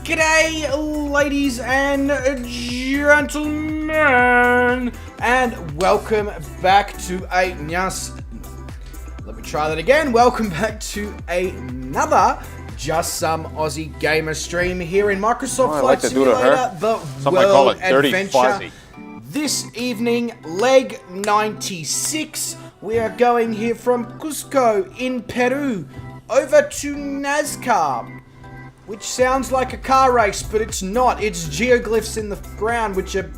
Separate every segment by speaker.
Speaker 1: G'day, ladies and gentlemen, and welcome back to Welcome back to another Just Some Aussie Gamer stream here in Microsoft Flight Simulator, the World Adventure. This evening, leg 96, we are going here from Cuzco in Peru over to Nazca, which sounds like a car race, but it's not. It's geoglyphs in the ground, which are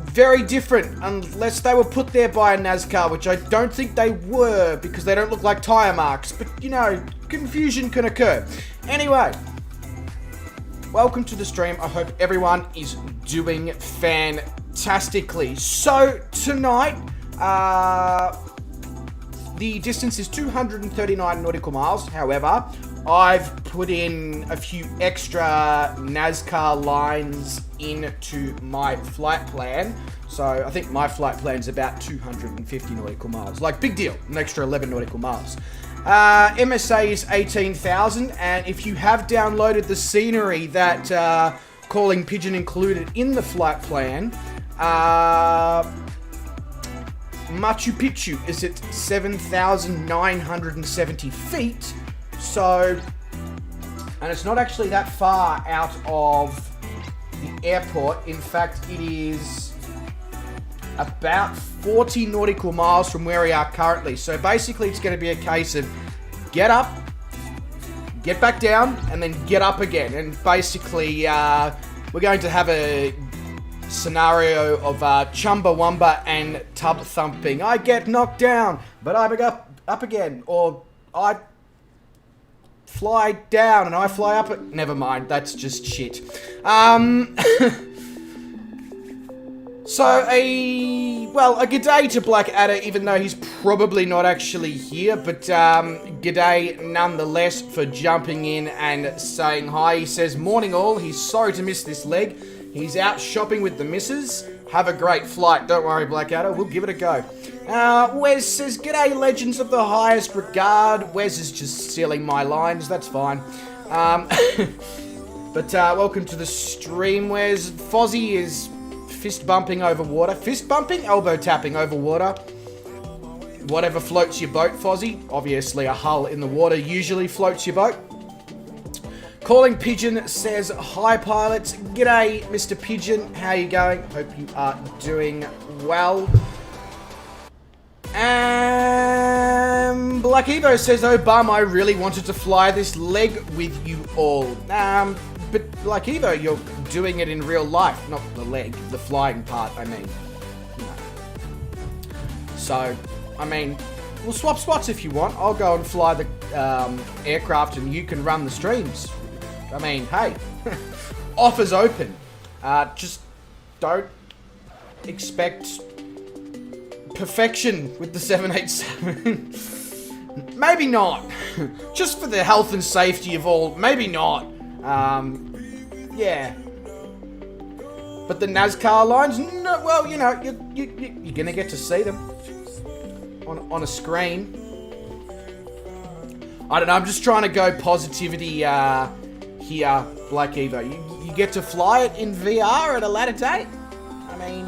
Speaker 1: very different, unless they were put there by a Nazca, which I don't think they were, because they don't look like tire marks. But, you know, confusion can occur. Anyway, welcome to the stream. I hope everyone is doing fantastically. So, tonight, the distance is 239 nautical miles. However, I've put in a few extra Nazca lines into my flight plan. So I think my flight plan is about 250 nautical miles. Like, big deal, an extra 11 nautical miles. MSA is 18,000, and if you have downloaded the scenery that Calling Pigeon included in the flight plan, Machu Picchu is at 7,970 feet. So, and it's not actually that far out of the airport. In fact, it is about 40 nautical miles from where we are currently. So basically, it's going to be a case of get up, get back down, and then get up again. And basically, we're going to have a scenario of Chumbawamba and tub thumping. I get knocked down, but I pick up again. Or I fly down and I fly up. Never mind, that's just shit. So a g'day to Blackadder, even though he's probably not actually here, but g'day nonetheless for jumping in and saying hi. He says, morning all, he's sorry to miss this leg. He's out shopping with the missus. Have a great flight. Don't worry, Blackadder. We'll give it a go. Wes says, g'day, legends of the highest regard. Wes is just stealing my lines. That's fine. But welcome to the stream, Wes. Fozzie is fist bumping over water. Fist bumping? Elbow tapping over water. Whatever floats your boat, Fozzie. Obviously, a hull in the water usually floats your boat. Calling Pigeon says, hi pilots, g'day Mr. Pigeon, how you going? Hope you are doing well. And Black Evo says, oh bum, I really wanted to fly this leg with you all. But Black Evo, you're doing it in real life, not the leg, the flying part, I mean. No. So, I mean, we'll swap spots if you want. I'll go and fly the aircraft and you can run the streams. I mean, hey, offers open. Just don't expect perfection with the 787. Maybe not. Just for the health and safety of all, maybe not. Yeah. But the Nazca lines, no, well, you know, you're gonna get to see them on a screen. I don't know, I'm just trying to go positivity, here, Black Evo. You get to fly it in VR at a later date? I mean,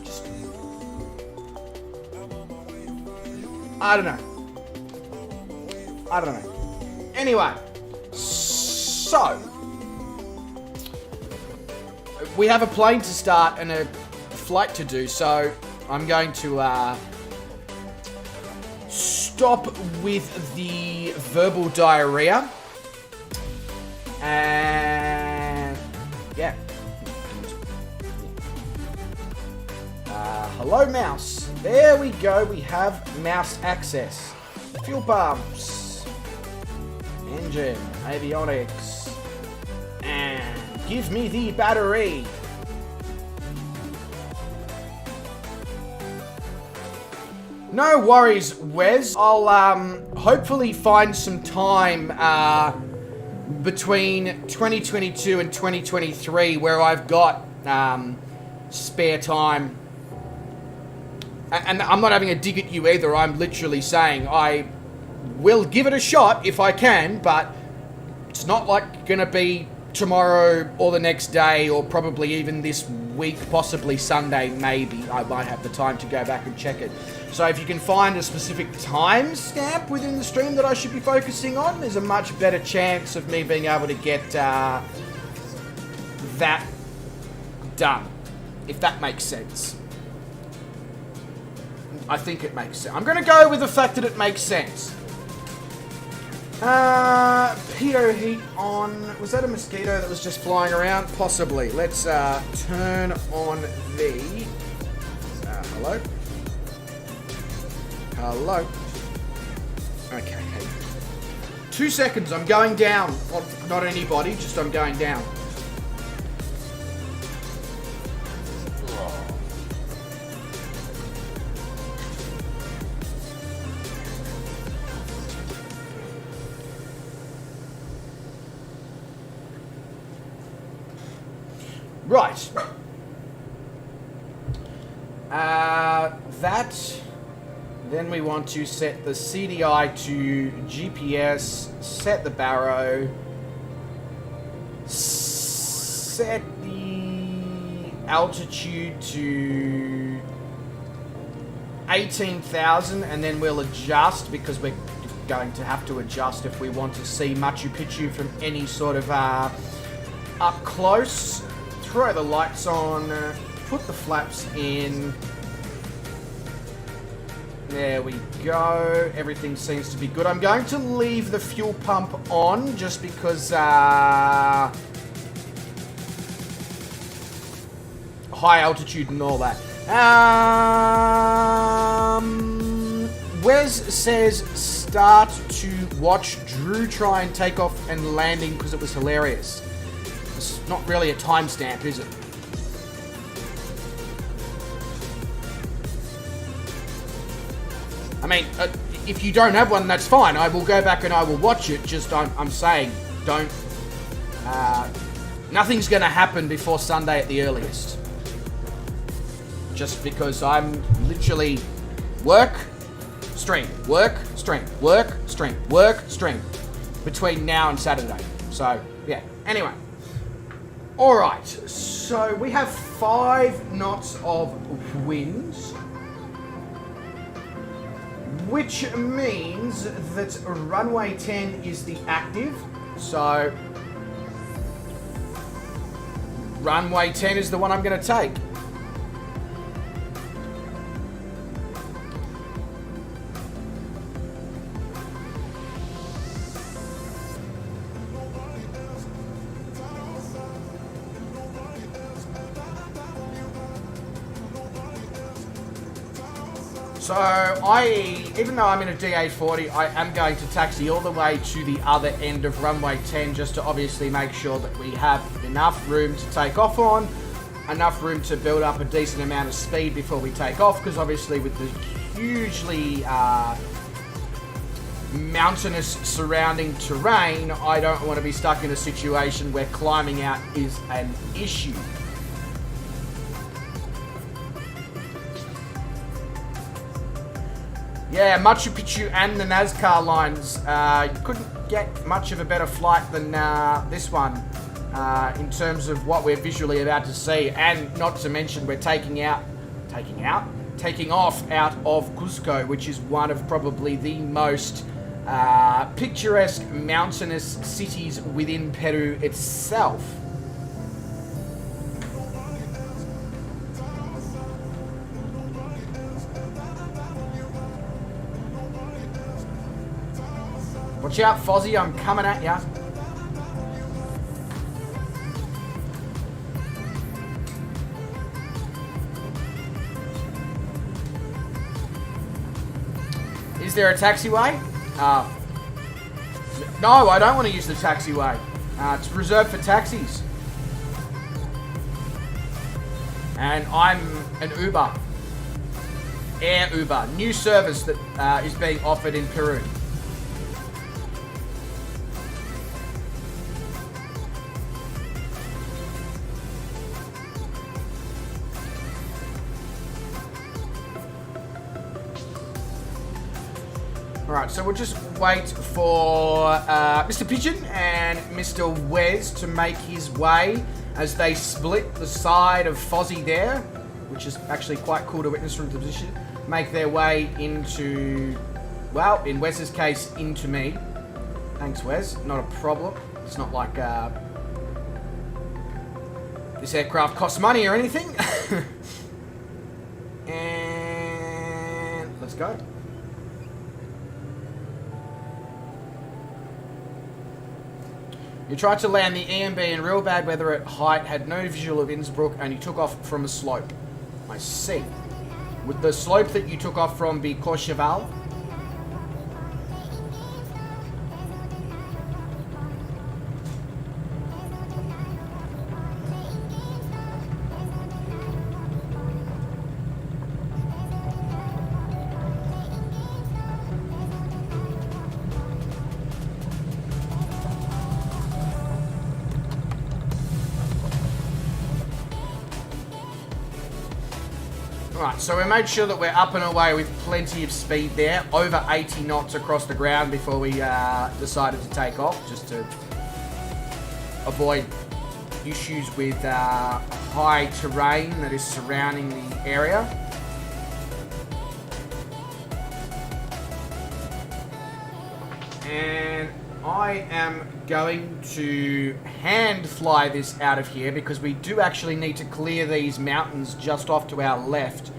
Speaker 1: just... I don't know. Anyway, so... we have a plane to start and a flight to do, so I'm going to, stop with the verbal diarrhea. And yeah. Hello, mouse. There we go. We have mouse access. Fuel pumps, engine, avionics, and give me the battery. No worries, Wes. I'll hopefully find some time between 2022 and 2023 where I've got spare time. And I'm not having a dig at you either. I'm literally saying I will give it a shot if I can, but It's not like going to be tomorrow or the next day or probably even this week, possibly Sunday, maybe. I might have the time to go back and check it. So if you can find a specific time stamp within the stream that I should be focusing on, there's a much better chance of me being able to get that done, if that makes sense. I think it makes sense. I'm going to go with the fact that it makes sense. Pitot heat on. Was that a mosquito that was just flying around? Possibly. Let's turn on the... hello? Hello? Okay. 2 seconds. I'm going down. Not anybody, just I'm going down. Right. Then we want to set the CDI to GPS, set the barrow, set the altitude to 18,000, and then we'll adjust because we're going to have to adjust if we want to see Machu Picchu from any sort of up close. Throw the lights on, put the flaps in. There we go. Everything seems to be good. I'm going to leave the fuel pump on just because high altitude and all that. Wes says start to watch Drew try and take off and landing because it was hilarious. It's not really a timestamp, is it? I mean, if you don't have one, that's fine. I will go back and I will watch it. Just I'm saying, don't... nothing's going to happen before Sunday at the earliest. Just because I'm literally work, stream, work, stream, work, stream, work, stream. Between now and Saturday. So, yeah. Anyway. Alright, so we have 5 knots of wind, which means that runway 10 is the active, so runway 10 is the one I'm going to take. So even though I'm in a DA40, I am going to taxi all the way to the other end of runway 10 just to obviously make sure that we have enough room to take off on, enough room to build up a decent amount of speed before we take off, because obviously with the hugely mountainous surrounding terrain, I don't want to be stuck in a situation where climbing out is an issue. Yeah, Machu Picchu and the Nazca Lines. You couldn't get much of a better flight than this one in terms of what we're visually about to see. And not to mention, we're taking off out of Cuzco, which is one of probably the most picturesque mountainous cities within Peru itself. Watch out, Fozzie, I'm coming at ya. Is there a taxiway? No, I don't want to use the taxiway. It's reserved for taxis. And I'm an Uber. Air Uber. New service that is being offered in Peru. Alright, so we'll just wait for Mr. Pigeon and Mr. Wes to make his way as they split the side of Fozzie there, which is actually quite cool to witness from the position. Make their way into, well, in Wes's case, into me. Thanks, Wes. Not a problem. It's not like this aircraft costs money or anything. And let's go. You tried to land the EMB in real bad weather at height, had no visual of Innsbruck, and you took off from a slope. I see. Would the slope that you took off from be Courchevel? Right, so we made sure that we're up and away with plenty of speed there, over 80 knots across the ground before we decided to take off, just to avoid issues with high terrain that is surrounding the area. And I am going to hand fly this out of here because we do actually need to clear these mountains just off to our left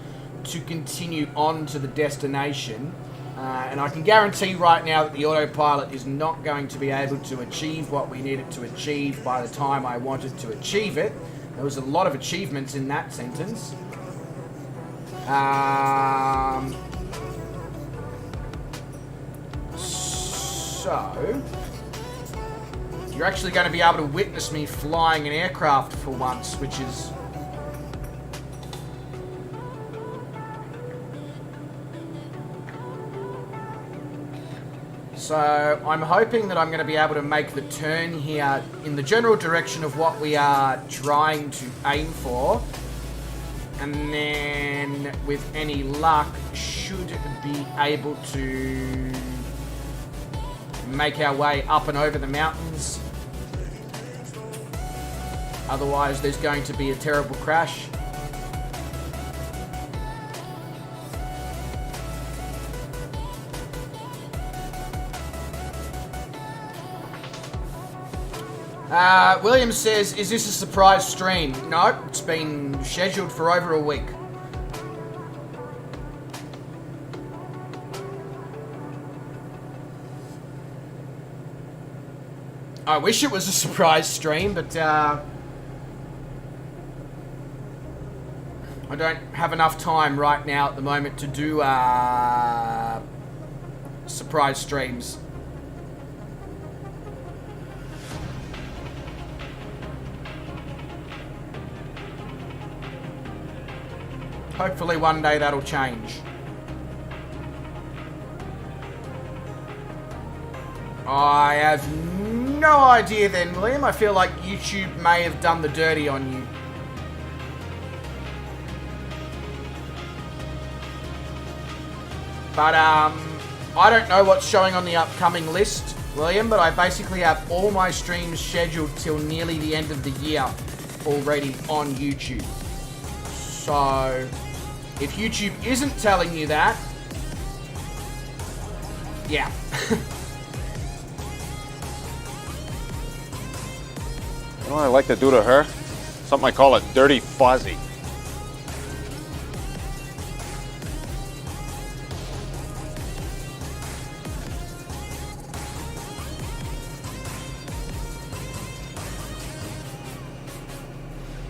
Speaker 1: to continue on to the destination. And I can guarantee right now that the autopilot is not going to be able to achieve what we need it to achieve by the time I wanted to achieve it. There was a lot of achievements in that sentence. So you're actually going to be able to witness me flying an aircraft for once, which is so I'm hoping that I'm going to be able to make the turn here in the general direction of what we are trying to aim for, and then with any luck should be able to make our way up and over the mountains. Otherwise, there's going to be a terrible crash. William says, is this a surprise stream? No, it's been scheduled for over a week. I wish it was a surprise stream, but I don't have enough time right now at the moment to do surprise streams. Hopefully one day that'll change. I have no idea then, William. I feel like YouTube may have done the dirty on you. But I don't know what's showing on the upcoming list, William, but I basically have all my streams scheduled till nearly the end of the year already on YouTube. So if YouTube isn't telling you that, yeah.
Speaker 2: You know what I like to do to her? Something I call a dirty fuzzy.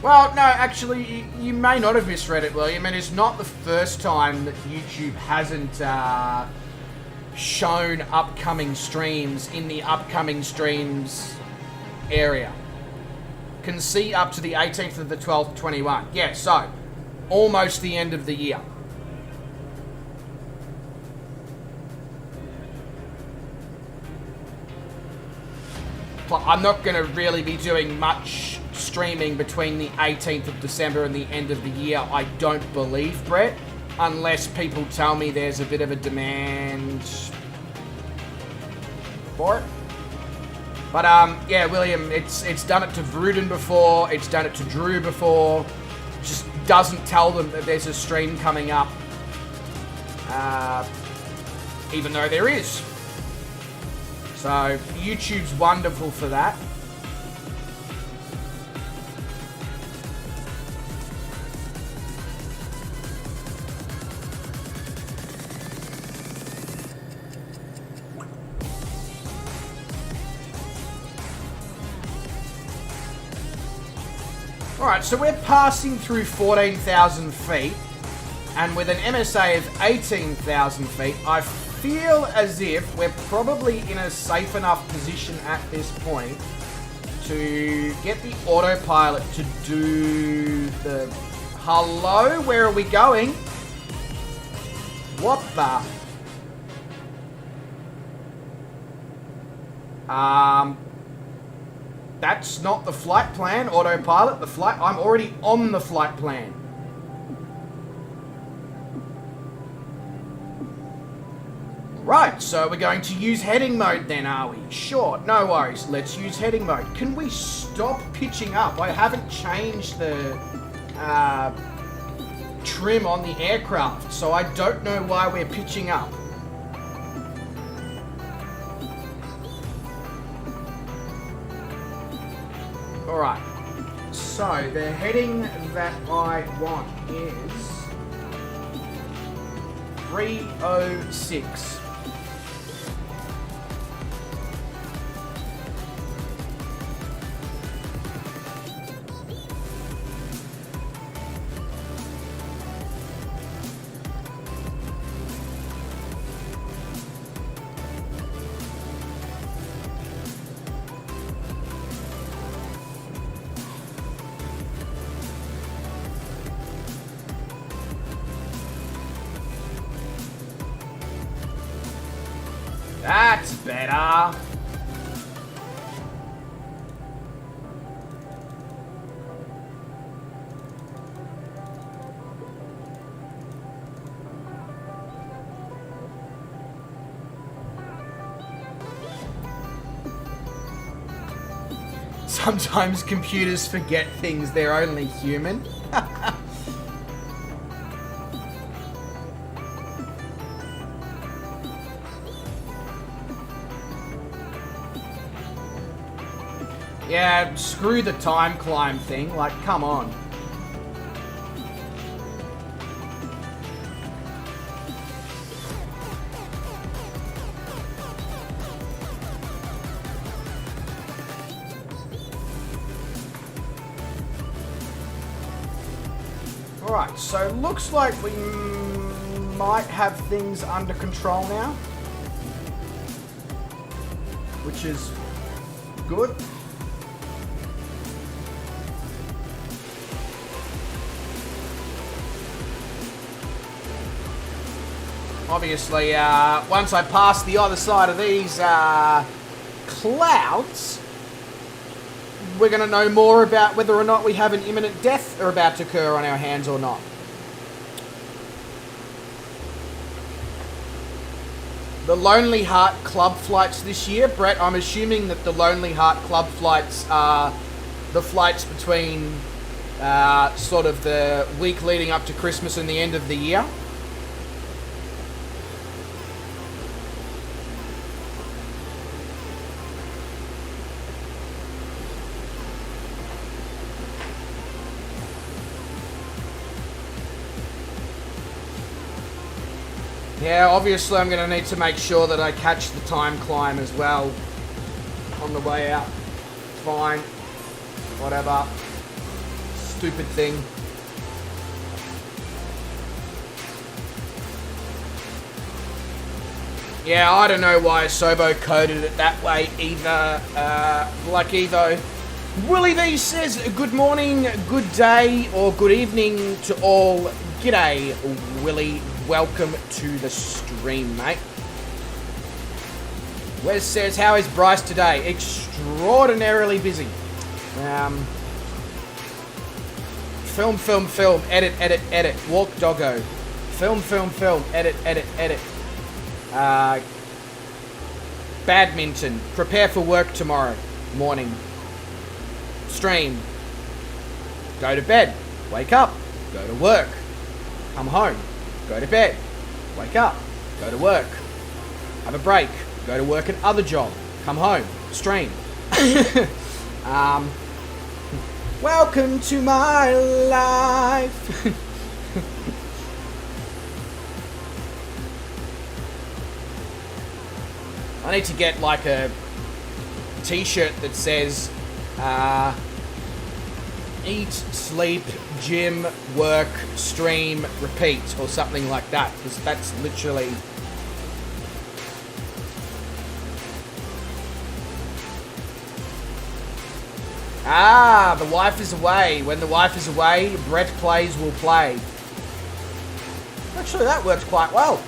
Speaker 1: Well, no, actually, you may not have misread it, William. It is not the first time that YouTube hasn't shown upcoming streams in the upcoming streams area. Can see up to the 18th of the 12th, 21. Yeah, so almost the end of the year. I'm not going to really be doing much streaming between the 18th of December and the end of the year, I don't believe, Brett, unless people tell me there's a bit of a demand for it. But, yeah, William, it's done it to Vruden before. It's done it to Drew before. Just doesn't tell them that there's a stream coming up. Even though there is. So, YouTube's wonderful for that. Alright, so we're passing through 14,000 feet, and with an MSA of 18,000 feet, I feel as if we're probably in a safe enough position at this point to get the autopilot to do the... Hello? Where are we going? What the... That's not the flight plan, autopilot. The flight... I'm already on the flight plan. Right, so we're going to use heading mode then, are we? Sure, no worries. Let's use heading mode. Can we stop pitching up? I haven't changed the trim on the aircraft, so I don't know why we're pitching up. Alright, so the heading that I want is 306. That's better. Sometimes computers forget things, they're only human. Yeah, screw the time climb thing, like, come on. Alright, so looks like we might have things under control now. Which is good. Obviously, once I pass the other side of these clouds, we're going to know more about whether or not we have an imminent death about to occur on our hands or not. The Lonely Heart Club flights this year, Brett, I'm assuming that the Lonely Heart Club flights are the flights between sort of the week leading up to Christmas and the end of the year. Yeah, obviously I'm going to need to make sure that I catch the time climb as well on the way out. Fine. Whatever. Stupid thing. Yeah, I don't know why Sobo coded it that way either. Black Evo. Willie V says, good morning, good day, or good evening to all. G'day, Willie. Welcome to the stream, mate. Wes says, how is Bryce today? Extraordinarily busy. Film, edit, walk doggo. Film, edit. Badminton. Prepare for work tomorrow morning. Stream. Go to bed. Wake up. Go to work. Come home. Go to bed. Wake up. Go to work. Have a break. Go to work another job. Come home. Stream. Welcome to my life. I need to get like a t-shirt that says eat, sleep, gym, work, stream, repeat, or something like that, because that's literally... Ah, the wife is away. When the wife is away, Brett plays will play. Actually, that works quite well.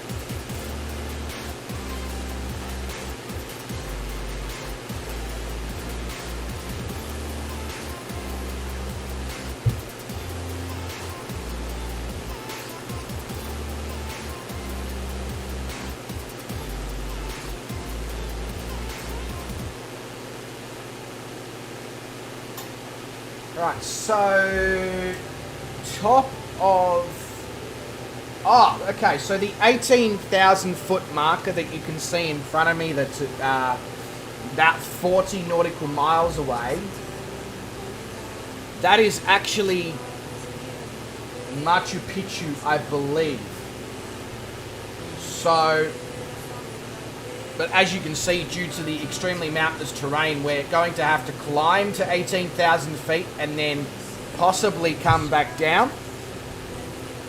Speaker 1: Right, so top of... Oh, okay, so the 18,000 foot marker that you can see in front of me that's about 40 nautical miles away, that is actually Machu Picchu, I believe. So... But as you can see, due to the extremely mountainous terrain, we're going to have to climb to 18,000 feet and then possibly come back down.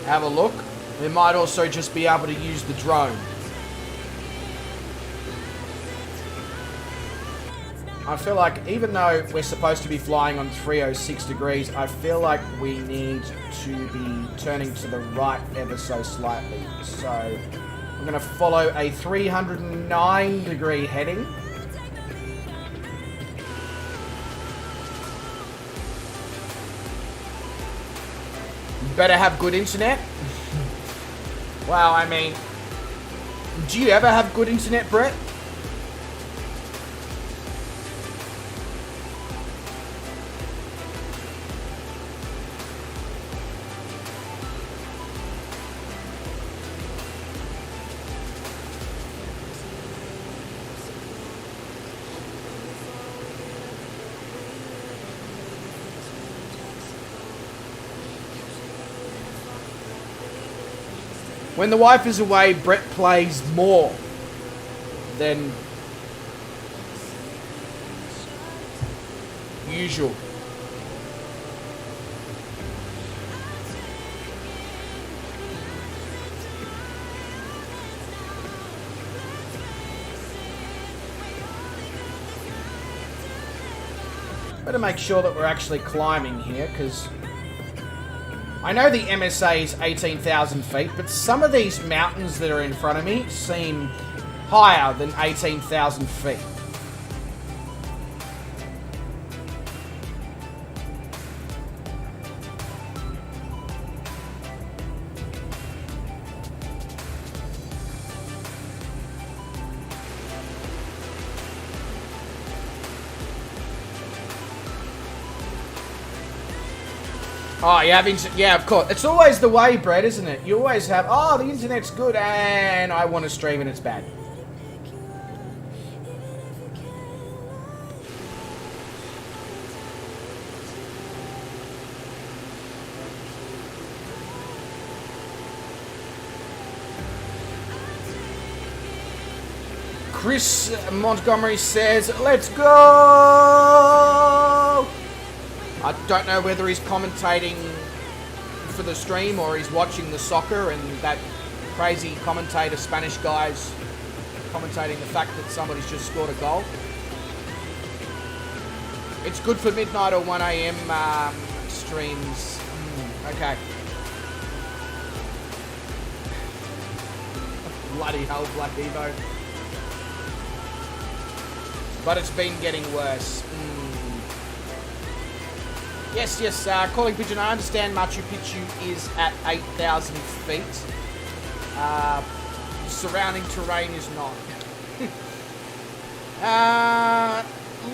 Speaker 1: Have a look. We might also just be able to use the drone. I feel like even though we're supposed to be flying on 306 degrees, I feel like we need to be turning to the right ever so slightly. So... I'm going to follow a 309 degree heading. Better have good internet. Well, I mean, do you ever have good internet, Brett? When the wife is away, Brett plays more than usual. Better make sure that we're actually climbing here, because I know the MSA is 18,000 feet, but some of these mountains that are in front of me seem higher than 18,000 feet. Oh, you have internet? Yeah, of course. It's always the way, Brett, isn't it? You always have, oh, the internet's good and I want to stream and it's bad. Chris Montgomery says, let's go! I don't know whether he's commentating for the stream or he's watching the soccer and that crazy commentator, Spanish guy's commentating the fact that somebody's just scored a goal. It's good for midnight or 1 AM streams. Okay. Bloody hell, Black Evo. But it's been getting worse. Yes, Calling Pigeon, I understand Machu Picchu is at 8,000 feet. Surrounding terrain is not.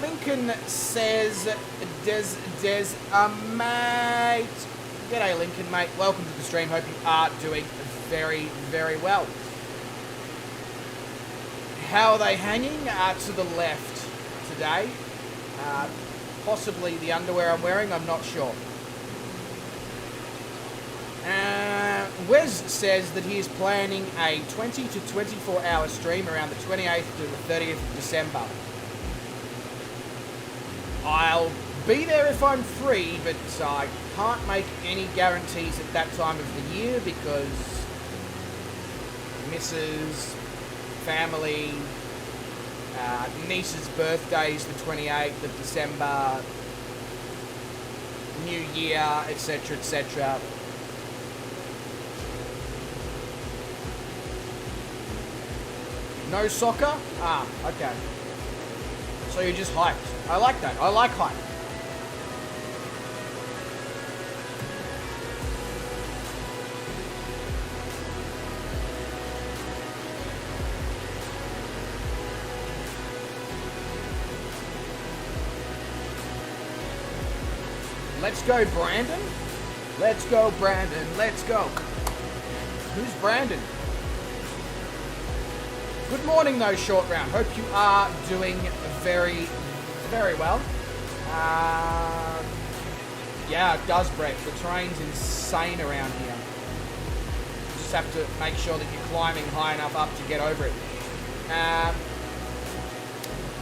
Speaker 1: Lincoln says, Des, mate. G'day, Lincoln, mate. Welcome to the stream. Hope you are doing very, very well. How are they hanging? To the left today. Possibly the underwear I'm wearing, I'm not sure. Wes says that he is planning a 20 to 24 hour stream around the 28th to the 30th of December. I'll be there if I'm free, but I can't make any guarantees at that time of the year because Mrs., family, niece's birthday's the 28th of December, New Year, etc., etc. No soccer? Ah, okay. So you're just hyped. I like that. I like hype. Let's go, Brandon. Let's go, Brandon. Let's go. Who's Brandon? Good morning, though, Short Round. Hope you are doing very, very well. Yeah, it does, Brett. The terrain's insane around here. You just have to make sure that you're climbing high enough up to get over it.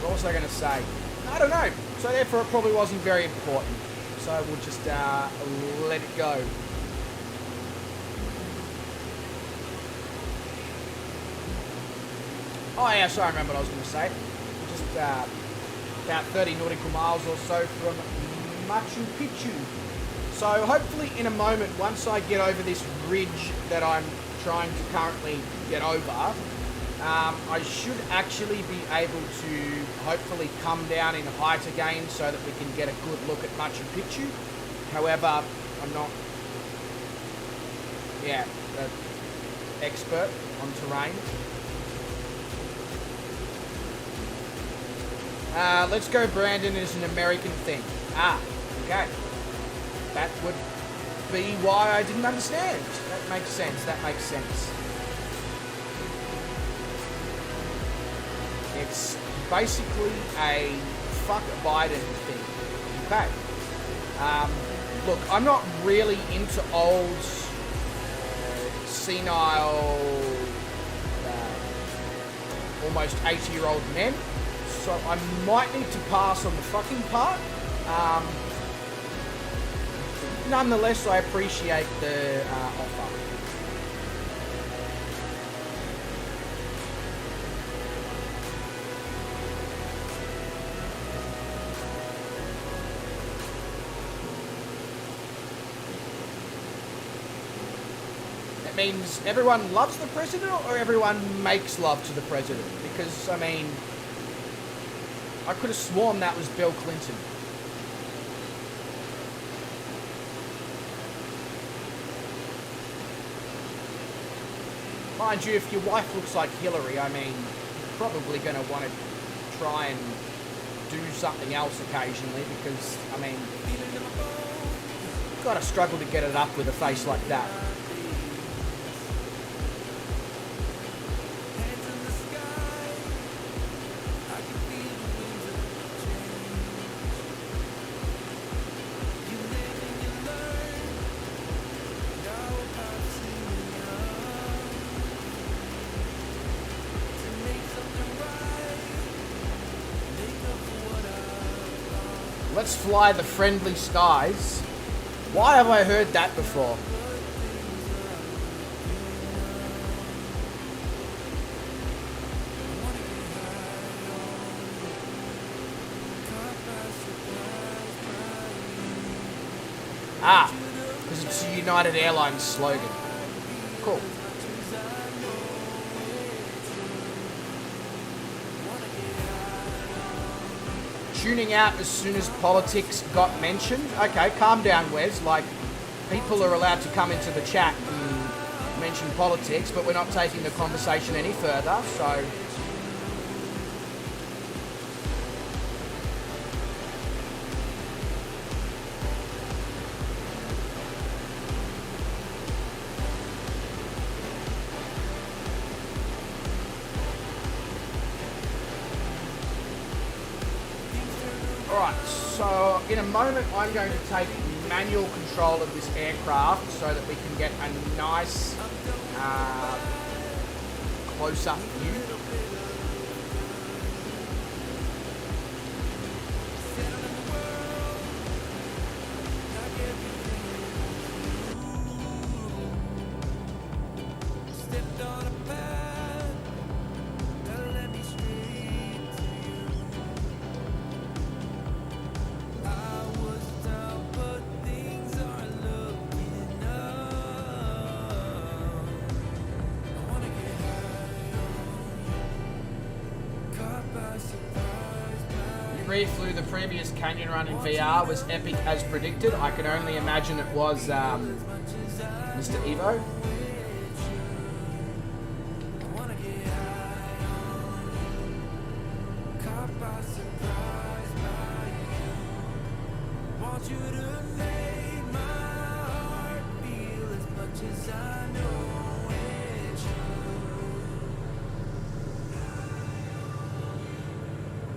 Speaker 1: What was I going to say? I don't know. So therefore, it probably wasn't very important. So we'll just let it go. Oh yeah, sorry, I remember what I was going to say. Just about 30 nautical miles or so from Machu Picchu. So hopefully in a moment, once I get over this ridge that I'm trying to currently get over, I should actually be able to hopefully come down in height again so that we can get a good look at Machu Picchu. However, I'm not, an expert on terrain. Let's go, Brandon is an American thing. Ah, okay. That would be why I didn't understand. That makes sense, that makes sense. It's basically a fuck Biden thing. Okay. Look, I'm not really into old, senile, almost 80-year-old men. So I might need to pass on the fucking part. Nonetheless, I appreciate the offer. That means everyone loves the president or everyone makes love to the president? Because, I mean, I could have sworn that was Bill Clinton. Mind you, if your wife looks like Hillary, I mean, you're probably going to want to try and do something else occasionally because, I mean, you've got to struggle to get it up with a face like that. Let's fly the friendly skies. Why have I heard that before? Ah, because it's a United Airlines slogan. Cool. Tuning out as soon as politics got mentioned. Okay, calm down, Wes. Like, people are allowed to come into the chat and mention politics, but we're not taking the conversation any further, so... Alright, so in a moment I'm going to take manual control of this aircraft so that we can get a nice close-up view. Flew the previous canyon run in VR was epic as predicted. I can only imagine it was Mr. Evo.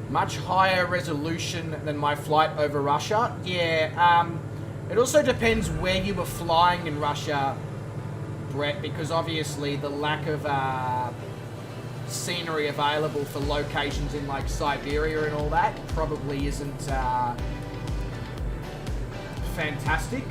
Speaker 1: Much higher resolution than my flight over Russia. Yeah, it also depends where you were flying in Russia, Brett, because obviously the lack of scenery available for locations in like Siberia and all that probably isn't fantastic.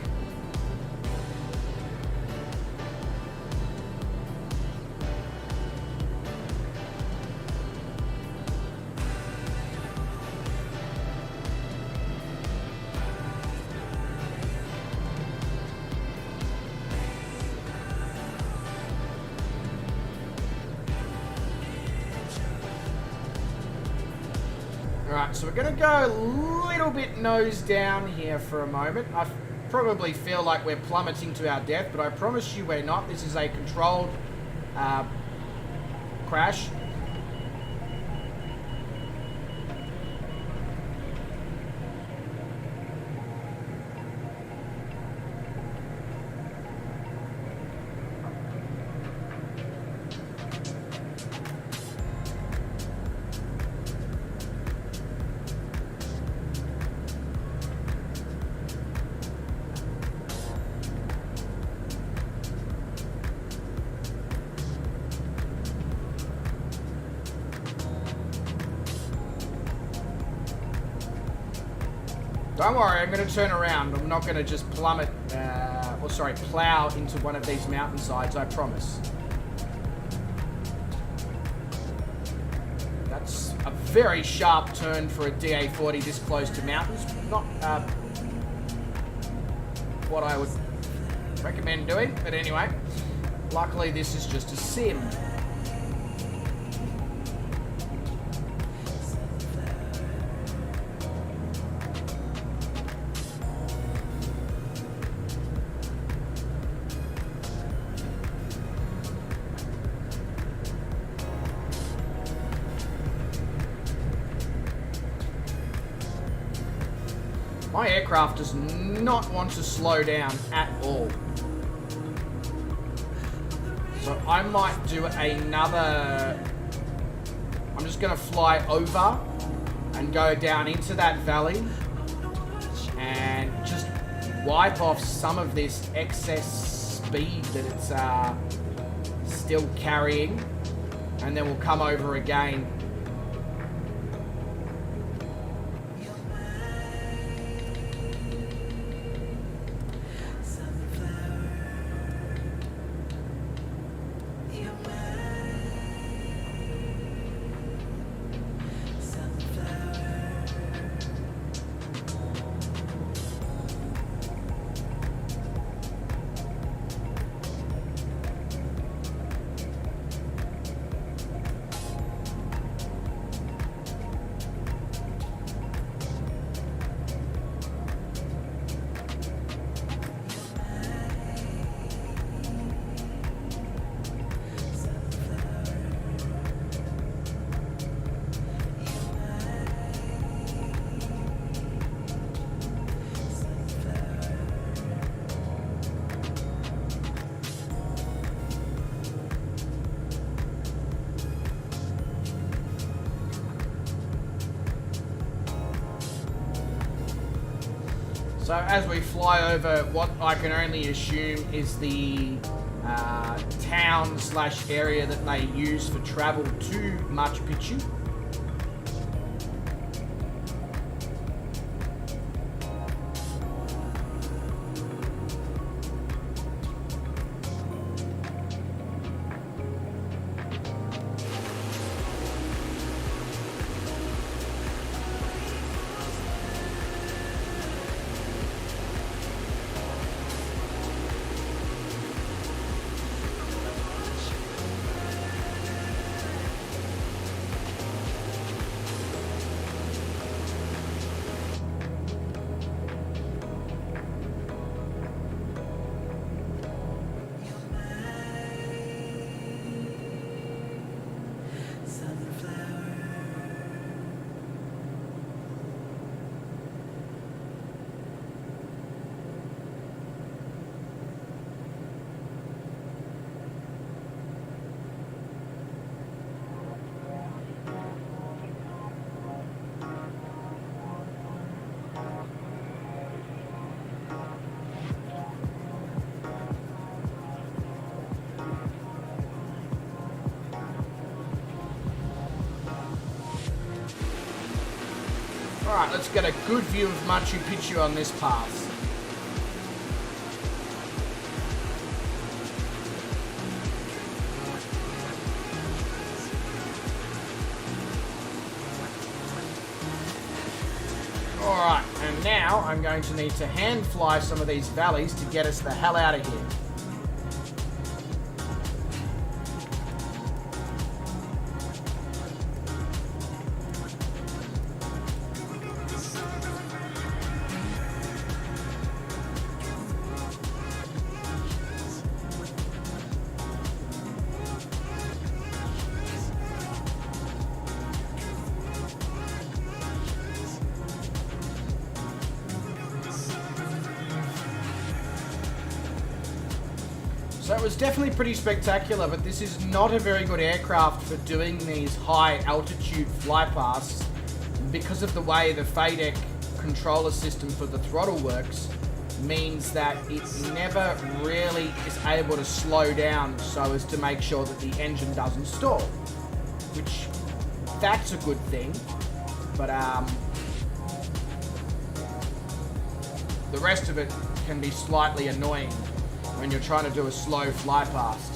Speaker 1: Alright, so we're going to go a little bit nose down here for a moment. I probably feel like we're plummeting to our death, but I promise you we're not. This is a controlled crash. Don't worry, I'm going to turn around. I'm not going to just plummet, plow into one of these mountainsides, I promise. That's a very sharp turn for a DA40 this close to mountains. Not what I would recommend doing, but anyway. Luckily, this is just a sim. My aircraft does not want to slow down at all. So I might do another... I'm just going to fly over and go down into that valley and just wipe off some of this excess speed that it's still carrying, and then we'll come over again. So as we fly over what I can only assume is the town / area that they use for travel to Machu Picchu. Alright, let's get a good view of Machu Picchu on this path. Alright, and now I'm going to need to hand fly some of these valleys to get us the hell out of here. So it was definitely pretty spectacular, but this is not a very good aircraft for doing these high altitude flypasts because of the way the FADEC controller system for the throttle works means that it never really is able to slow down so as to make sure that the engine doesn't stall, which that's a good thing, but the rest of it can be slightly annoying when you're trying to do a slow fly past.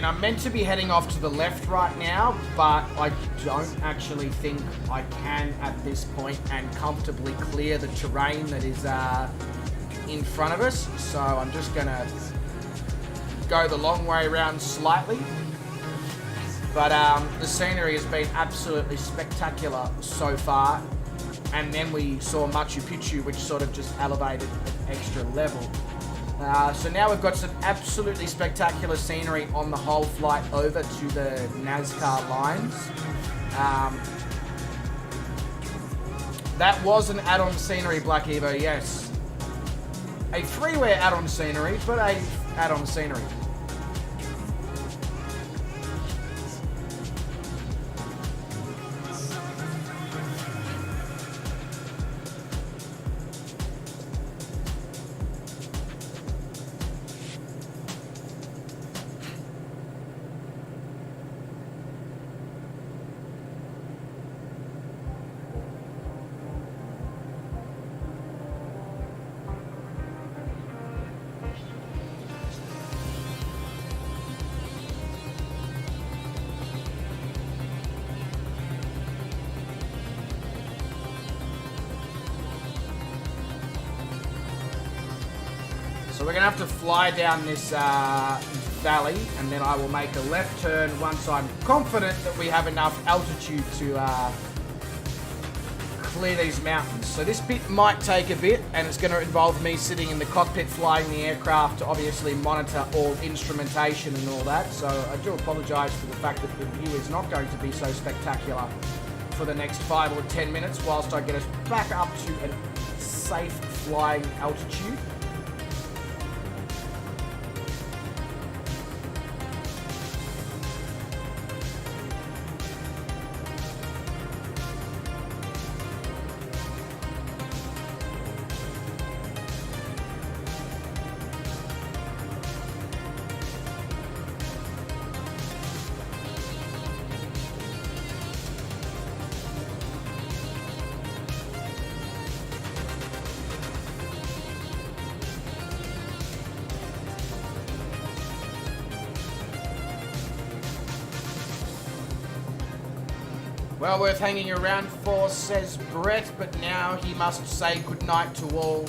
Speaker 1: I'm meant to be heading off to the left right now, but I don't actually think I can at this point and comfortably clear the terrain that is in front of us. So I'm just gonna go the long way around slightly. But the scenery has been absolutely spectacular so far. And then we saw Machu Picchu, which sort of just elevated an extra level. So now we've got some absolutely spectacular scenery on the whole flight over to the Nazca Lines. That was an add-on scenery, Black Evo, yes. A freeware add-on scenery, but a add-on scenery. So we're going to have to fly down this valley, and then I will make a left turn once I'm confident that we have enough altitude to clear these mountains. So this bit might take a bit, and it's going to involve me sitting in the cockpit flying the aircraft to obviously monitor all instrumentation and all that. So I do apologise for the fact that the view is not going to be so spectacular for the next 5 or 10 minutes whilst I get us back up to a safe flying altitude. Well worth hanging around for, says Brett, but now he must say goodnight to all.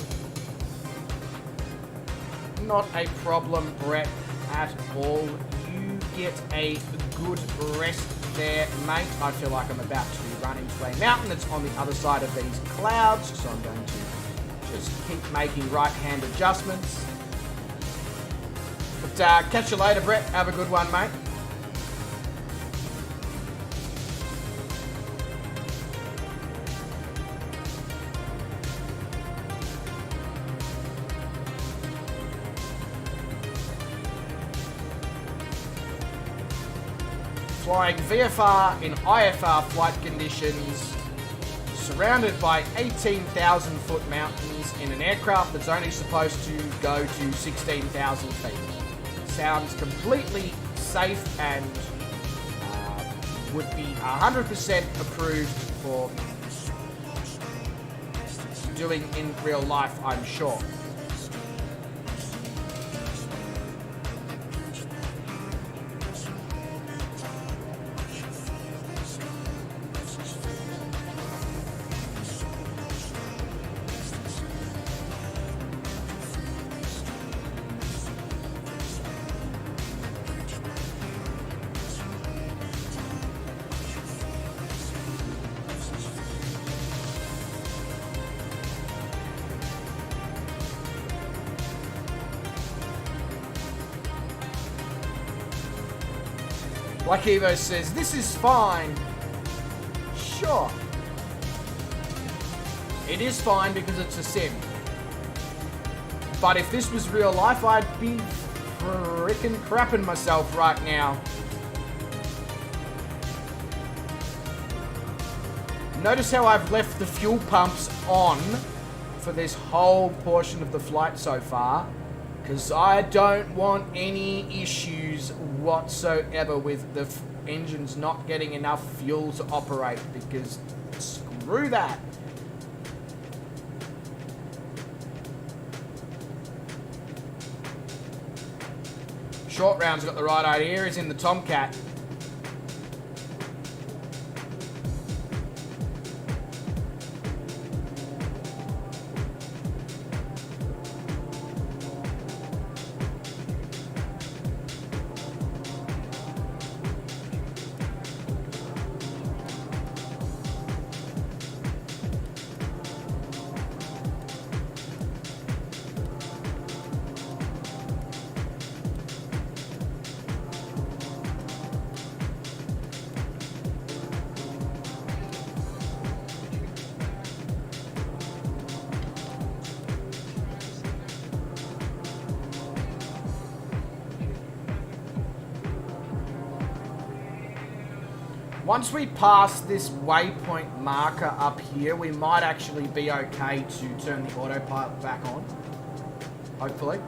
Speaker 1: Not a problem, Brett, at all. You get a good rest there, mate. I feel like I'm about to run into a mountain that's on the other side of these clouds, so I'm going to just keep making right-hand adjustments. But catch you later, Brett. Have a good one, mate. Flying VFR in IFR flight conditions, surrounded by 18,000 foot mountains in an aircraft that's only supposed to go to 16,000 feet. Sounds completely safe and would be 100% approved for doing in real life, I'm sure. Like Evo says, this is fine. Sure. It is fine because it's a sim. But if this was real life, I'd be frickin' crapping myself right now. Notice how I've left the fuel pumps on for this whole portion of the flight so far, because I don't want any issues whatsoever with the engines not getting enough fuel to operate, because screw that. Short Round's got the right idea, he's in the Tomcat. Once we pass this waypoint marker up here, we might actually be okay to turn the autopilot back on. Hopefully.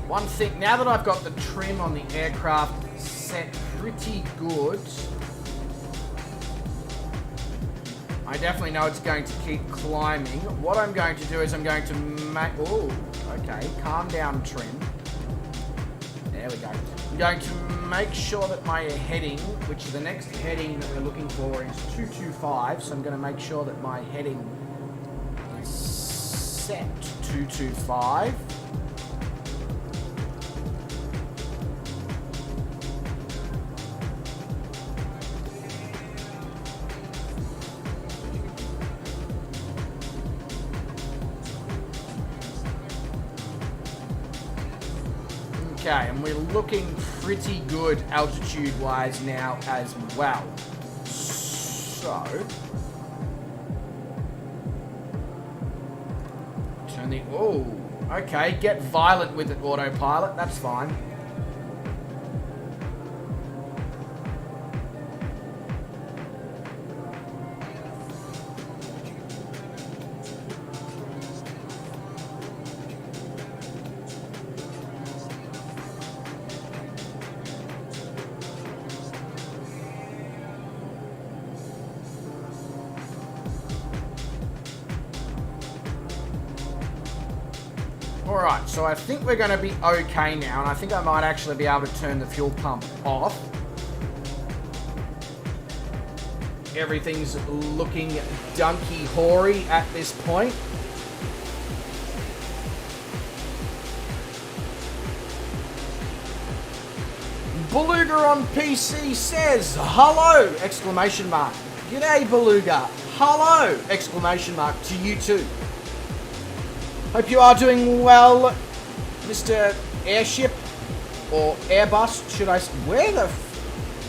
Speaker 1: One thing, now that I've got the trim on the aircraft set pretty good. I definitely know it's going to keep climbing. What I'm going to do is I'm going to make... Oh, okay. Calm down, trim. There we go. I'm going to make sure that my heading, which the next heading that we're looking for is 225. So I'm going to make sure that my heading is set to 225. Okay, and we're looking pretty good altitude-wise now as well. So, turn the... Oh, okay, get violent with it, autopilot. That's fine. Alright, so I think we're going to be okay now, and I think I might actually be able to turn the fuel pump off. Everything's looking donkey-hoary at this point. Beluga on PC says, hello! Exclamation mark. G'day, Beluga. Hello! Exclamation mark to you too. Hope you are doing well, Mr. Airship, or Airbus, should I say? Where the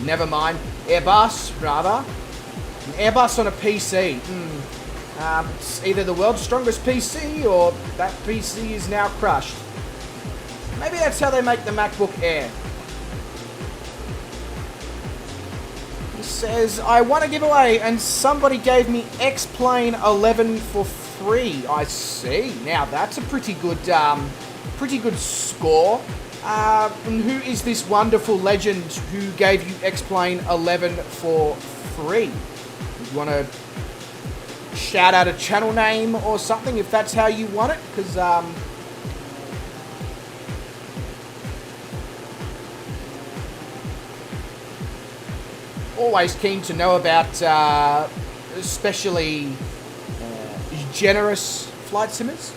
Speaker 1: never mind. Airbus, rather. An Airbus on a PC. It's either the world's strongest PC, or that PC is now crushed. Maybe that's how they make the MacBook Air. He says, I won a giveaway, and somebody gave me X-Plane 11 for free. I see. Now that's a pretty good score. And who is this wonderful legend who gave you X-Plane 11 for free? You want to shout out a channel name or something if that's how you want it? Because always keen to know about especially generous flight simmers.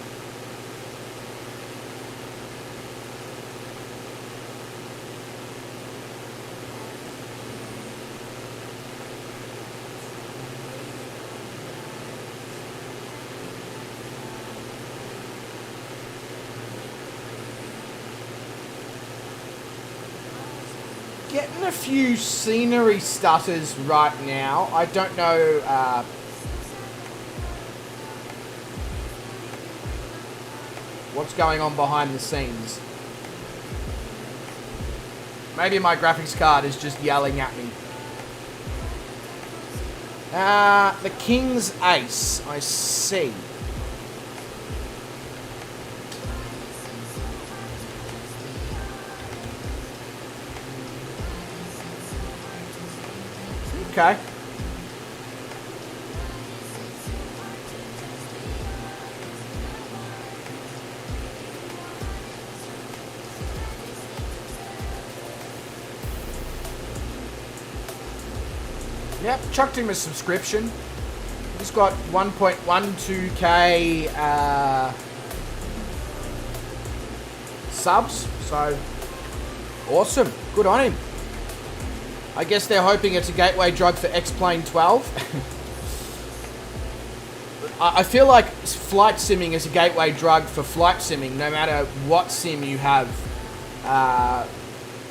Speaker 1: Getting a few scenery stutters right now. I don't know what's going on behind the scenes. Maybe my graphics card is just yelling at me. The King's Ace, I see. Okay. Yep, chucked him a subscription. He's got 1.12k subs, so awesome. Good on him. I guess they're hoping it's a gateway drug for X-Plane 12. I feel like flight simming is a gateway drug for flight simming, no matter what sim you have.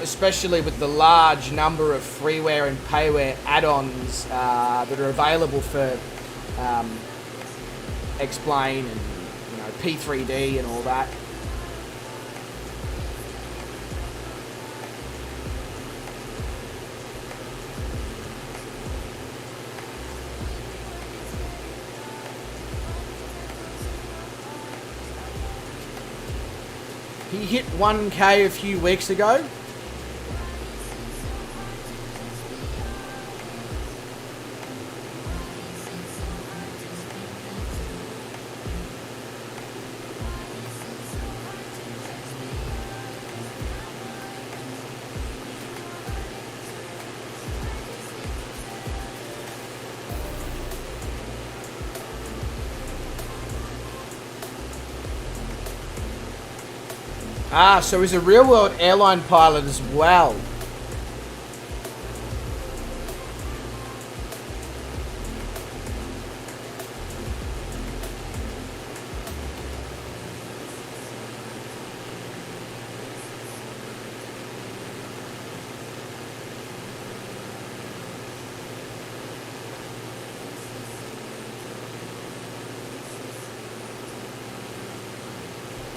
Speaker 1: Especially with the large number of freeware and payware add-ons that are available for X-Plane and P3D and all that. He hit 1k a few weeks ago. Ah, so he's a real-world airline pilot as well.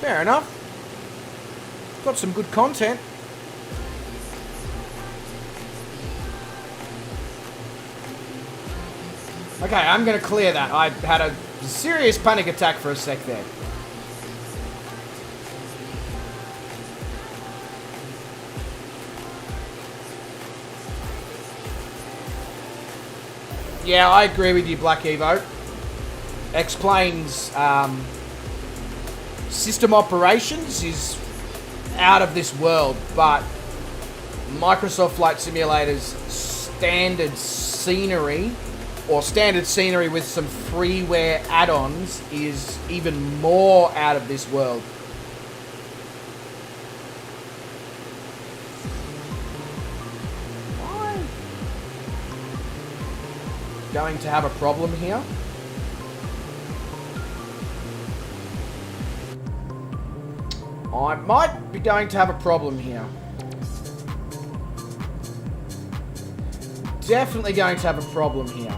Speaker 1: Fair enough. Got some good content. Okay, I'm going to clear that. I had a serious panic attack for a sec there. Yeah, I agree with you, Black Evo. X-Plane's system operations is out of this world, but Microsoft Flight Simulator's standard scenery, or standard scenery with some freeware add-ons, is even more out of this world. Why? Going to have a problem here? I might be going to have a problem here. Definitely going to have a problem here.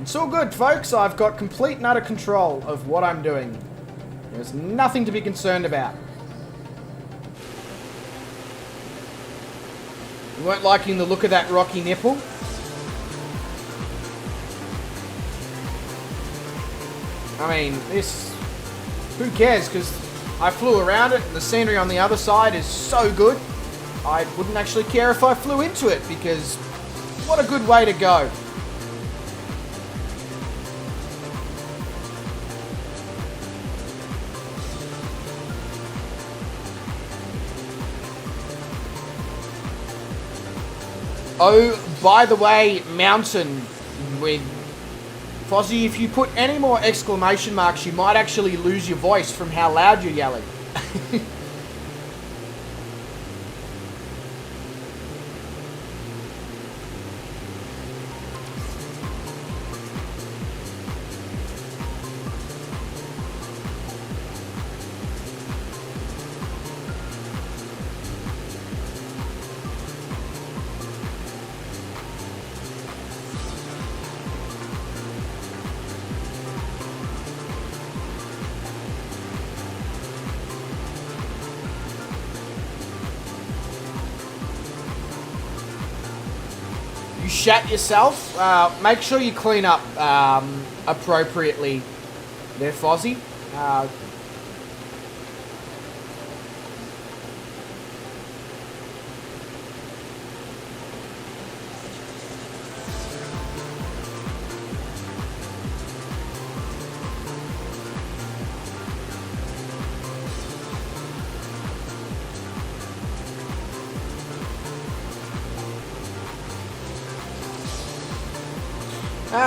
Speaker 1: It's all good, folks. I've got complete and utter control of what I'm doing. There's nothing to be concerned about. You weren't liking the look of that rocky nipple? I mean, this... Who cares? Because I flew around it and the scenery on the other side is so good. I wouldn't actually care if I flew into it, because what a good way to go. Oh, by the way, Mountain, with Fozzie, if you put any more exclamation marks, you might actually lose your voice from how loud you're yelling. You shat yourself. Make sure you clean up appropriately there, Fozzie.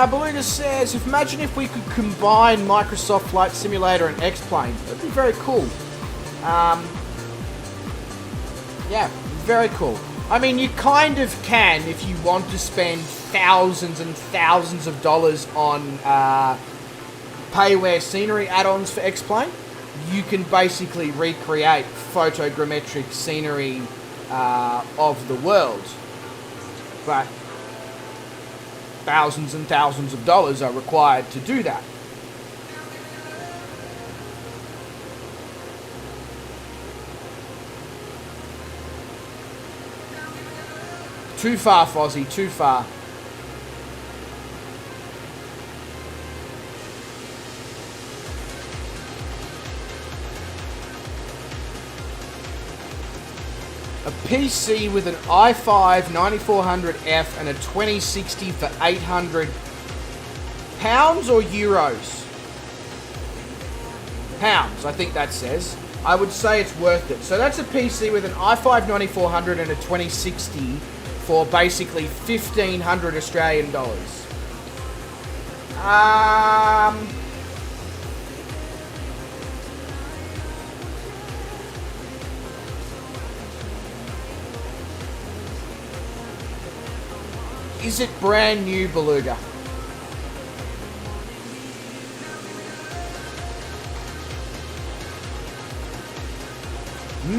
Speaker 1: Beluga says, imagine if we could combine Microsoft Flight Simulator and X-Plane. That'd be very cool. Yeah, very cool. I mean, you kind of can if you want to spend thousands and thousands of dollars on payware scenery add-ons for X-Plane. You can basically recreate photogrammetric scenery of the world. But thousands and thousands of dollars are required to do that. Too far, Fozzie, too far. A PC with an i5 9400F and a 2060 for 800 pounds or euros? Pounds, I think that says. I would say it's worth it. So that's a PC with an i5 9400 and a 2060 for basically 1,500 Australian dollars. Is it brand new, Beluga?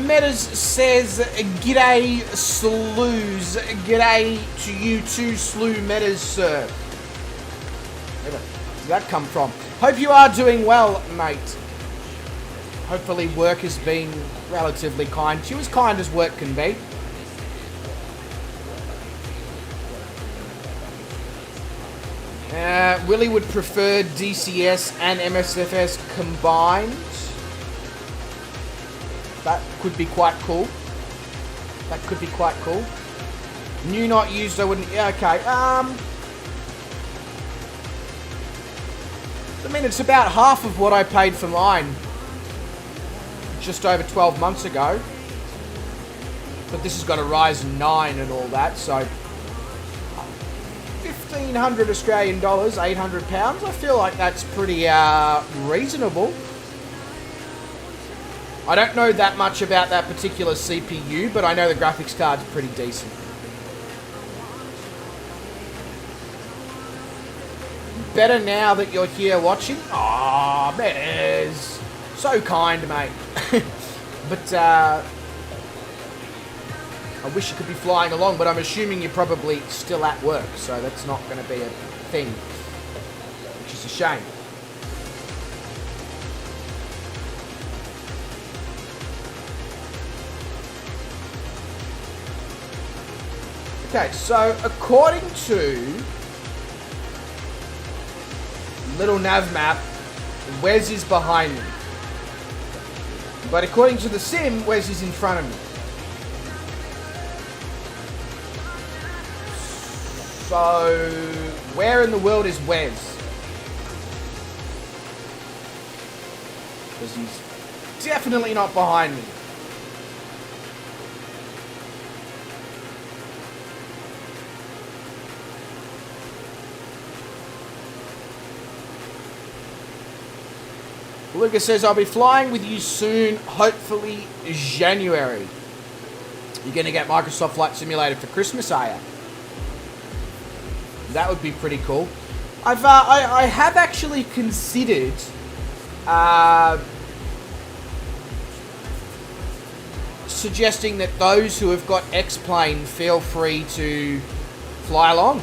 Speaker 1: Metas says, g'day, slews. G'day to you too, slew Metas, sir. Where did that come from? Hope you are doing well, mate. Hopefully work has been relatively kind to you, as kind as work can be. Willie would prefer DCS and MSFS combined. That could be quite cool. That could be quite cool. New, not used, I wouldn't... Yeah, okay. I mean, it's about half of what I paid for mine just over 12 months ago. But this has got a Ryzen 9 and all that, so... 1,500 Australian dollars, 800 pounds. I feel like that's pretty reasonable. I don't know that much about that particular CPU, but I know the graphics card's pretty decent. Better now that you're here watching. Aw, Bez. So kind, mate. But, I wish you could be flying along, but I'm assuming you're probably still at work, so that's not going to be a thing, which is a shame. Okay, so according to little nav map, Wes is behind me. But according to the sim, Wes is in front of me. So, where in the world is Wes? Because he's definitely not behind me. Lucas says, I'll be flying with you soon, hopefully January. You're going to get Microsoft Flight Simulator for Christmas, are you? That would be pretty cool. I have actually considered suggesting that those who have got X-Plane feel free to fly along.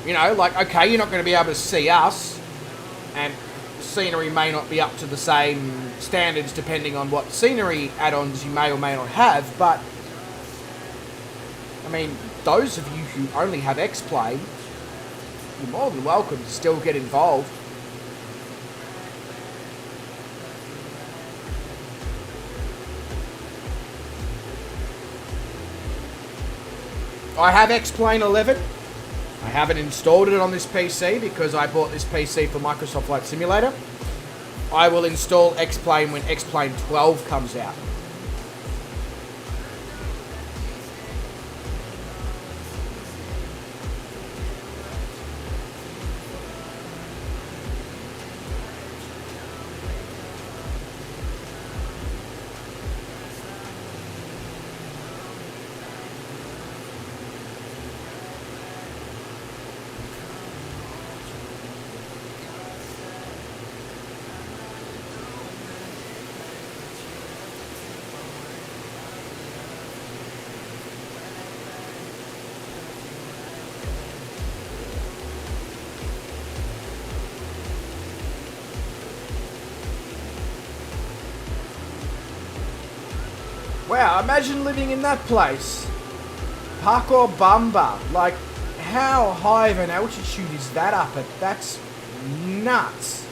Speaker 1: You know, like, okay, you're not going to be able to see us, and scenery may not be up to the same standards depending on what scenery add-ons you may or may not have, but I mean, those of you who only have X-Plane, you're more than welcome to still get involved. I have X-Plane 11. I haven't installed it on this PC because I bought this PC for Microsoft Flight Simulator. I will install X-Plane when X-Plane 12 comes out. Wow, imagine living in that place. Parkour Bumba. Like, how high of an altitude is that up at? That's nuts.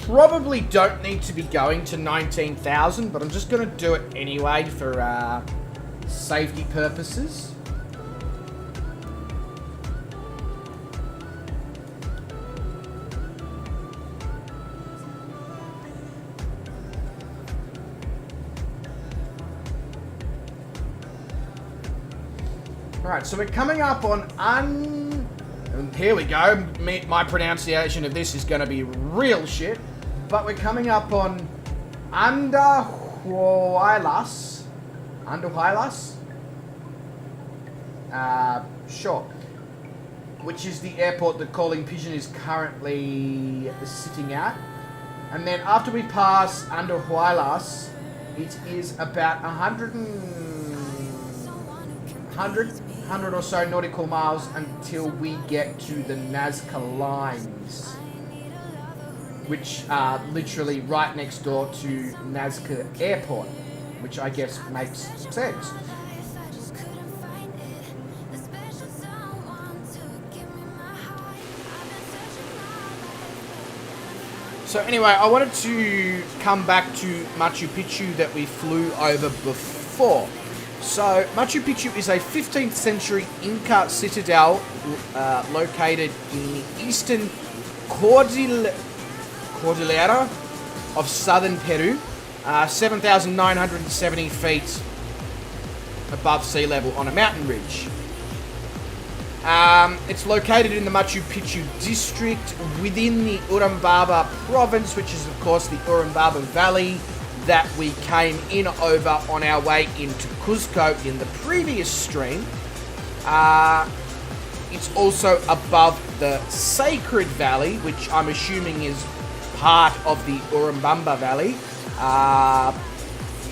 Speaker 1: probably don't need to be going to 19,000, but I'm just going to do it anyway for safety purposes. Alright, so we're coming up on and here we go. My pronunciation of this is going to be real shit. But we're coming up on Andahuaylas. Sure. Which is the airport that Calling Pigeon is currently sitting at. And then after we pass Andahuaylas, it is about 100 or so nautical miles until we get to the Nazca Lines, which are literally right next door to Nazca Airport, which I guess makes sense. So anyway, I wanted to come back to Machu Picchu that we flew over before. So, Machu Picchu is a 15th century Inca citadel located in the eastern Cordillera of southern Peru, 7,970 feet above sea level on a mountain ridge. It's located in the Machu Picchu district within the Urubamba province, which is of course the Urubamba Valley that we came in over on our way into Cuzco in the previous stream. It's also above the Sacred Valley, which I'm assuming is part of the Urubamba Valley.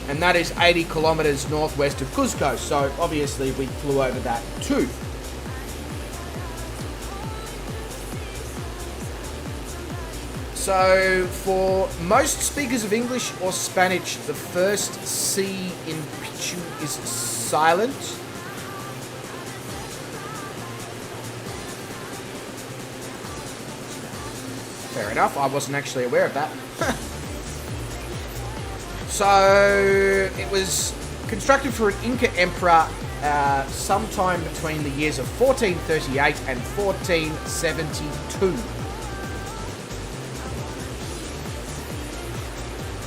Speaker 1: And that is 80 kilometers northwest of Cuzco, so obviously we flew over that too. So, for most speakers of English or Spanish, the first C in Pichu is silent. Fair enough, I wasn't actually aware of that. So, it was constructed for an Inca emperor sometime between the years of 1438 and 1472.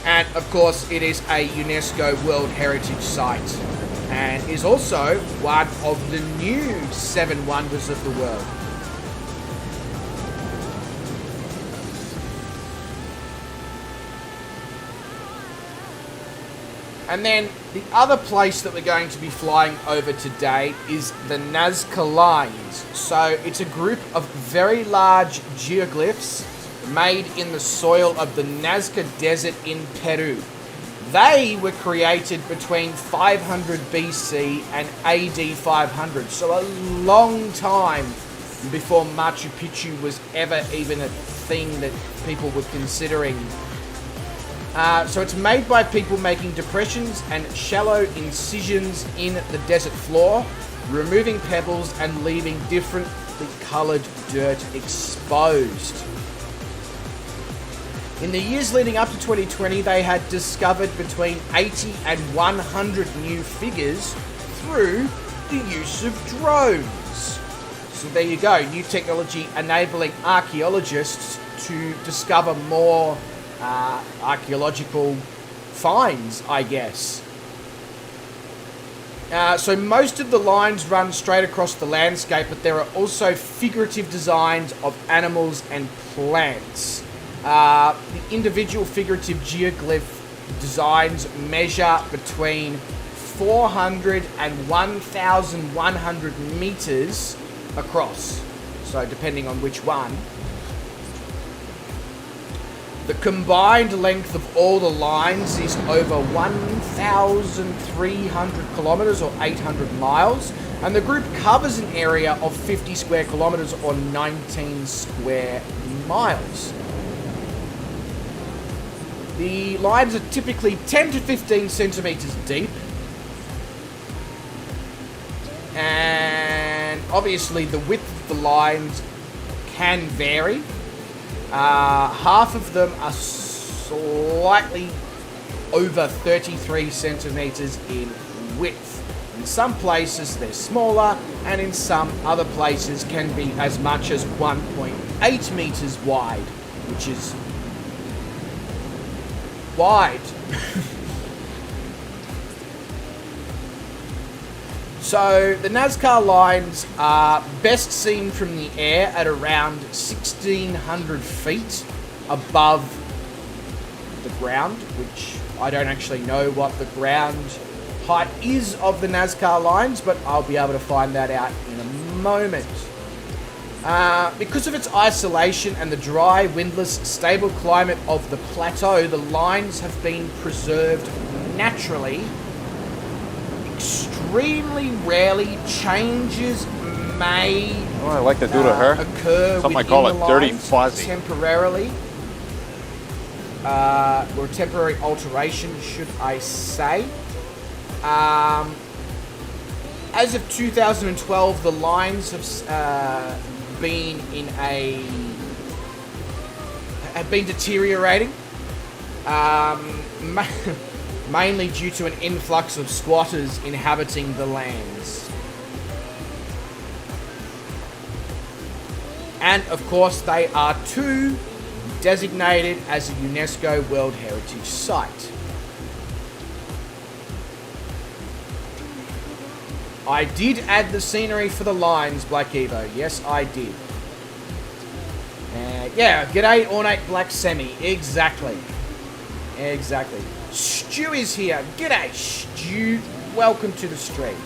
Speaker 1: And, of course, it is a UNESCO World Heritage Site and is also one of the new 7 wonders of the world. And then the other place that we're going to be flying over today is the Nazca Lines. So it's a group of very large geoglyphs made in the soil of the Nazca Desert in Peru. They were created between 500 BC and AD 500, so a long time before Machu Picchu was ever even a thing that people were considering. So it's made by people making depressions and shallow incisions in the desert floor, removing pebbles and leaving differently coloured dirt exposed. In the years leading up to 2020, they had discovered between 80 and 100 new figures through the use of drones. So there you go, new technology enabling archaeologists to discover more archaeological finds, I guess. So most of the lines run straight across the landscape, but there are also figurative designs of animals and plants. The individual figurative geoglyph designs measure between 400 and 1,100 meters across, so depending on which one. The combined length of all the lines is over 1,300 kilometers or 800 miles, and the group covers an area of 50 square kilometers or 19 square miles. The lines are typically 10 to 15 centimeters deep, and obviously the width of the lines can vary. Half of them are slightly over 33 centimeters in width. In some places they're smaller, and in some other places can be as much as 1.8 meters wide, which is wide. So the Nazca Lines are best seen from the air at around 1,600 feet above the ground, which I don't actually know what the ground height is of the Nazca Lines, but I'll be able to find that out in a moment. Because of its isolation and the dry, windless, stable climate of the plateau, the lines have been preserved naturally. Extremely rarely changes may
Speaker 2: I like to do to her.
Speaker 1: Occur
Speaker 2: something I call it dirty fuzzy.
Speaker 1: Temporarily. Or a temporary alteration, should I say. As of 2012, the lines have been deteriorating. Mainly due to an influx of squatters inhabiting the lands. And of course they are too designated as a UNESCO World Heritage Site. I did add the scenery for the lines, Black Evo. Yes, I did. Yeah, g'day ornate black semi. Exactly. Exactly. Stu is here. G'day, Stu. Welcome to the stream.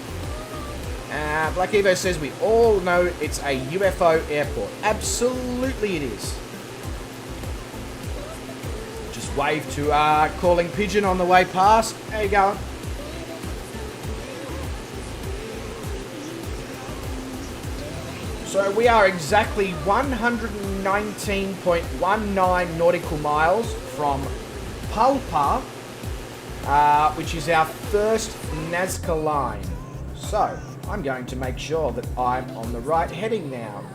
Speaker 1: Black Evo says we all know it's a UFO airport. Absolutely it is. Just wave to Calling Pigeon on the way past. How you going? So we are exactly 119.19 nautical miles from Palpa, which is our first Nazca line. So, I'm going to make sure that I'm on the right heading now.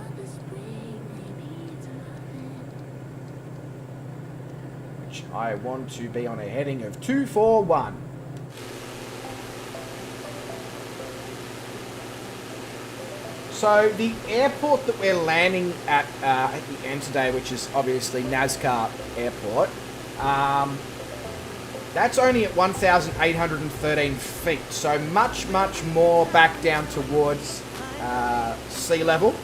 Speaker 1: Which I want to be on a heading of 241. So, the airport that we're landing at the end today, which is obviously Nazca Airport, that's only at 1,813 feet, so much more back down towards sea level.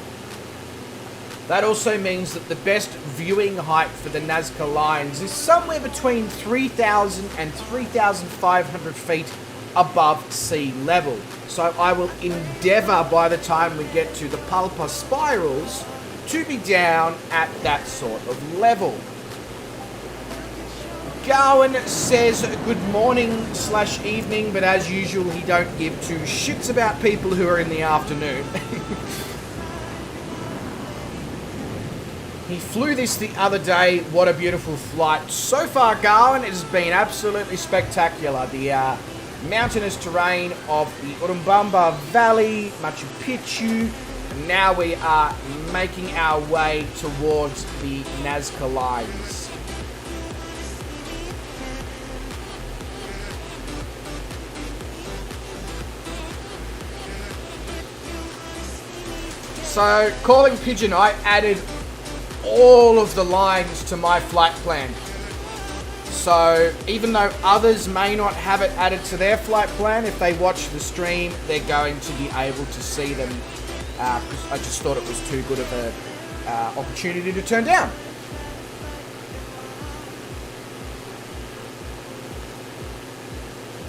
Speaker 1: That also means that the best viewing height for the Nazca Lines is somewhere between 3,000 and 3,500 feet above sea level. So I will endeavour by the time we get to the Palpa spirals to be down at that sort of level. Garwin says good morning / evening, but as usual he don't give two shits about people who are in the afternoon. He flew this the other day. What a beautiful flight. So far, Garwin, it has been absolutely spectacular. The mountainous terrain of the Urubamba Valley, Machu Picchu. Now we are making our way towards the Nazca Lines. So, Calling Pigeon, I added all of the lines to my flight plan. So, even though others may not have it added to their flight plan, if they watch the stream, they're going to be able to see them. Because I just thought it was too good of an opportunity to turn down.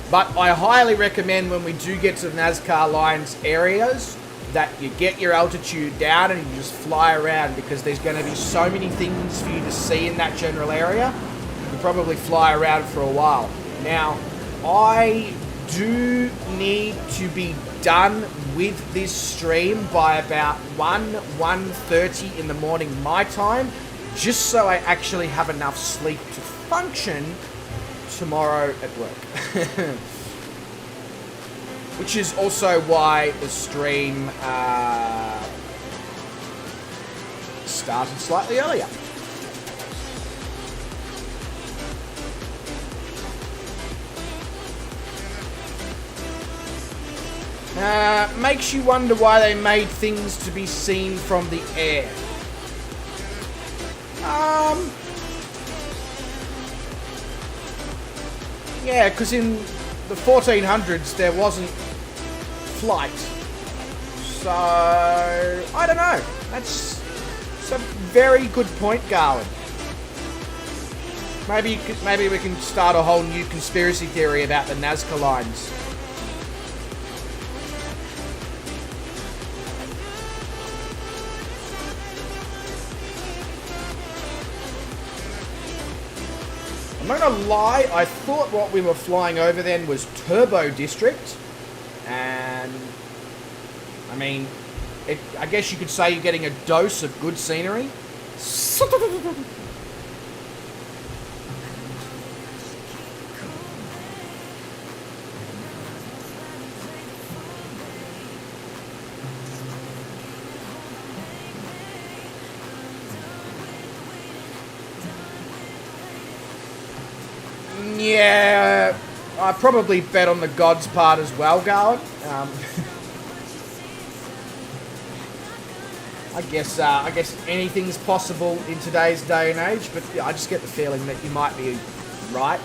Speaker 1: But I highly recommend when we do get to the Nazca Lines areas that you get your altitude down and you just fly around, because there's going to be so many things for you to see in that general area. You can probably fly around for a while. Now, I do need to be done with this stream by about 1:30 in the morning my time, just so I actually have enough sleep to function tomorrow at work. Which is also why the stream started slightly earlier. Makes you wonder why they made things to be seen from the air. Yeah, because in the 1400s there wasn't flight. So, I don't know. That's a very good point, Garland. Maybe we can start a whole new conspiracy theory about the Nazca Lines. I'm not gonna lie, I thought what we were flying over then was Turbo District, and I mean, I guess you could say you're getting a dose of good scenery. Yeah, I probably bet on the gods part as well, Garland. I guess anything's possible in today's day and age, but yeah, I just get the feeling that you might be right.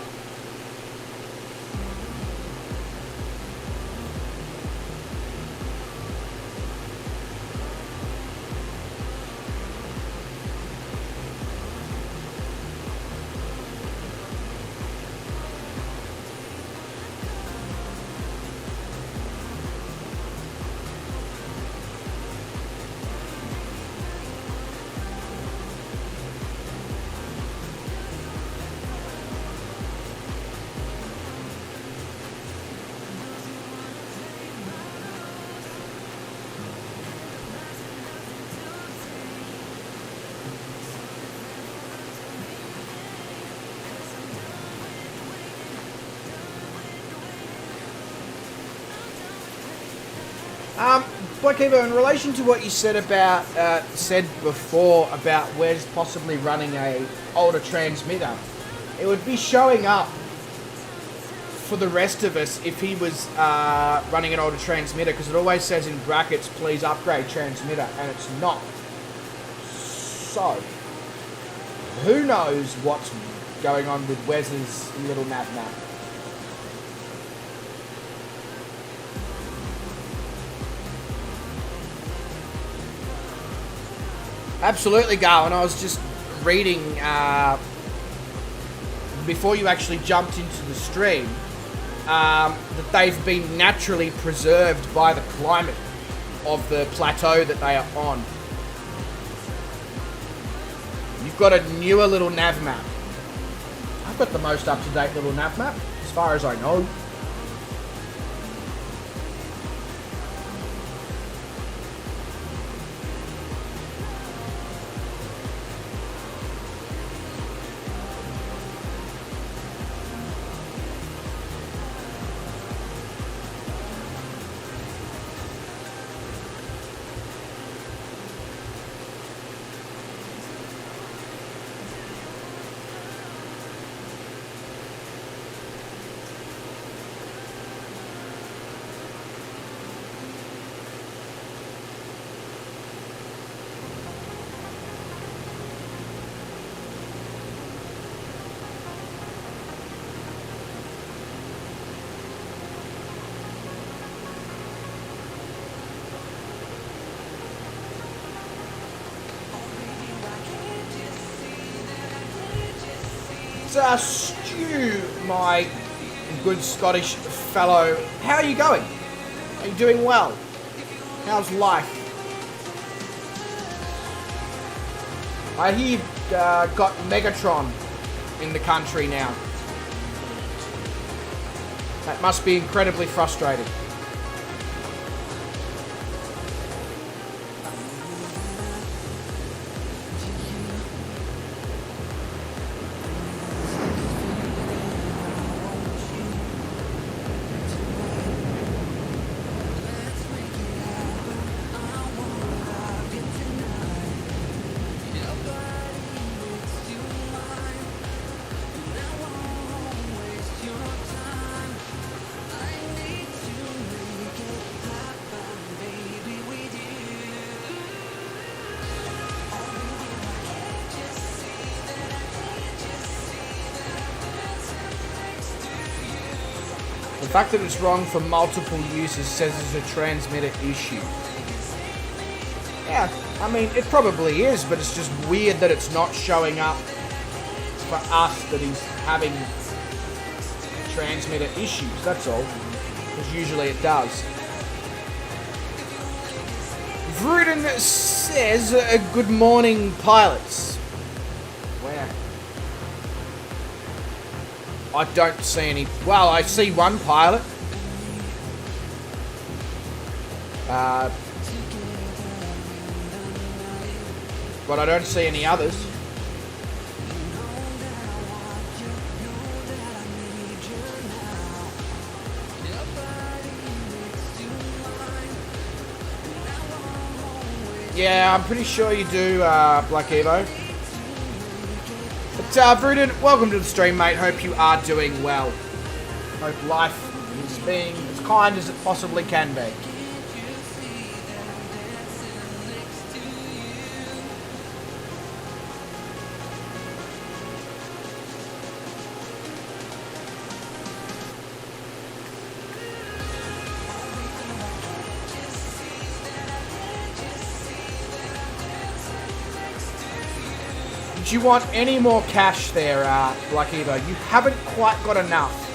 Speaker 1: Blackkeeper, in relation to what you said before about Wes possibly running a older transmitter, it would be showing up for the rest of us if he was running an older transmitter, because it always says in brackets, please upgrade transmitter, and it's not. So, who knows what's going on with Wes's little nav map. Absolutely, Garwin. I was just reading before you actually jumped into the stream that they've been naturally preserved by the climate of the plateau that they are on. You've got a newer little nav map. I've got the most up-to-date little nav map, as far as I know. Stu, my good Scottish fellow, how are you going? Are you doing well? How's life? I hear you've got Megatron in the country now. That must be incredibly frustrating. The fact that it's wrong for multiple users says it's a transmitter issue. Yeah, I mean, it probably is, but it's just weird that it's not showing up for us that he's having transmitter issues, that's all. Because usually it does. Vruden says, good morning, pilots. Where? I don't see any. Well, I see one pilot. But I don't see any others. Yeah, I'm pretty sure you do, Black Evo. But, Vruden, welcome to the stream, mate. Hope you are doing well. Hope life is being as kind as it possibly can be. Do you want any more cash there, Black Evo? You haven't quite got enough.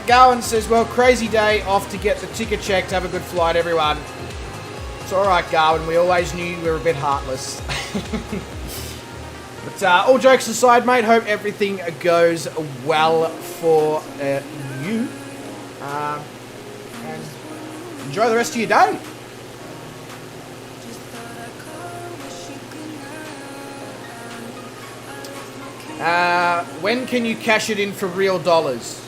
Speaker 1: Gowan says, well, crazy day, off to get the ticket checked. Have a good flight, everyone. It's alright, Gowan. We always knew you were a bit heartless. But all jokes aside, mate, hope everything goes well for you. And enjoy the rest of your day. When can you cash it in for real dollars?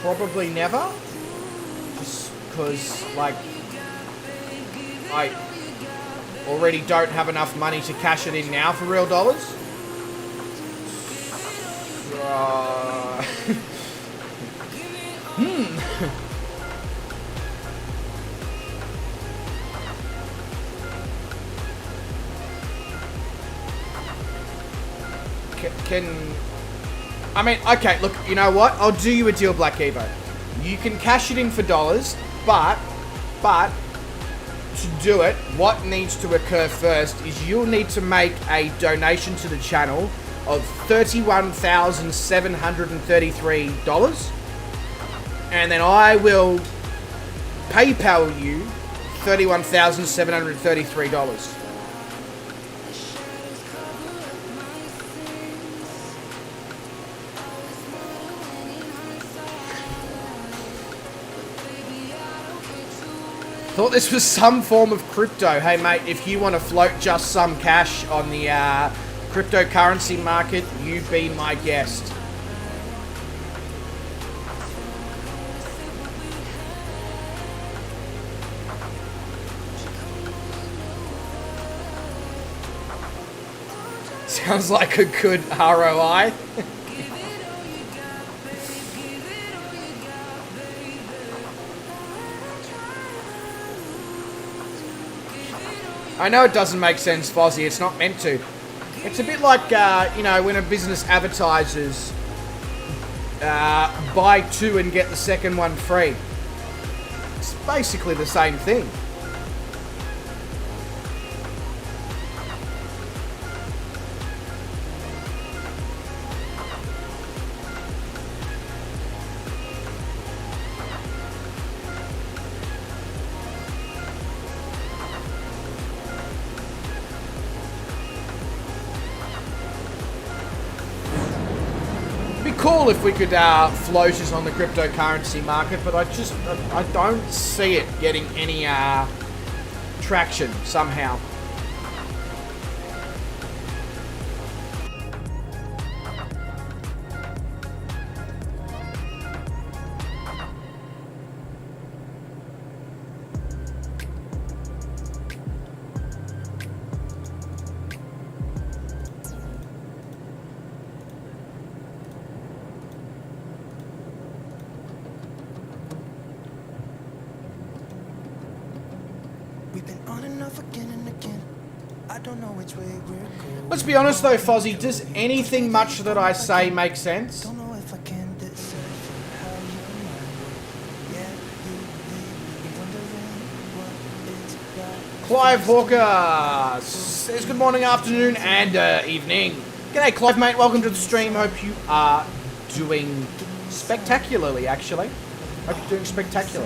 Speaker 1: Probably never. Just because, like, I already don't have enough money to cash it in now for real dollars. I mean, okay, look, you know what? I'll do you a deal, Black Evo. You can cash it in for dollars, but to do it, what needs to occur first is you'll need to make a donation to the channel of $31,733, and then I will PayPal you $31,733. Thought this was some form of crypto. Hey, mate, if you want to float just some cash on the cryptocurrency market, you be my guest. Sounds like a good ROI. I know it doesn't make sense, Fozzie. It's not meant to. It's a bit like, you know, when a business advertises buy two and get the second one free. It's basically the same thing. Cool if we could float it on the cryptocurrency market, but I don't see it getting any traction somehow. Let's be honest though, Fozzie, does anything much that I say make sense? Clive Hawker says good morning, afternoon, and evening. G'day, Clive, mate. Welcome to the stream. Hope you are doing spectacularly, actually. Hope you're doing spectacular.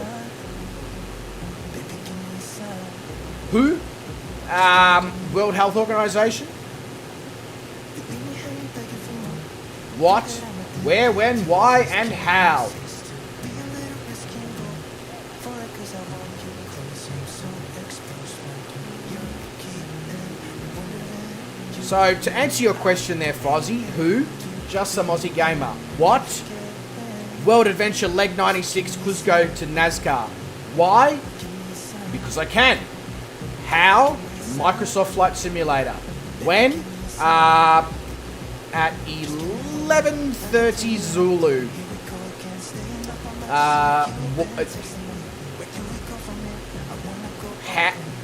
Speaker 1: Who? World Health Organization? What? Where, when, why, and how? So, to answer your question there, Fozzie, who? Just some Aussie gamer. What? World Adventure Leg 96 Cuzco to Nazca. Why? Because I can. How? Microsoft Flight Simulator. When? At 11:30 Zulu.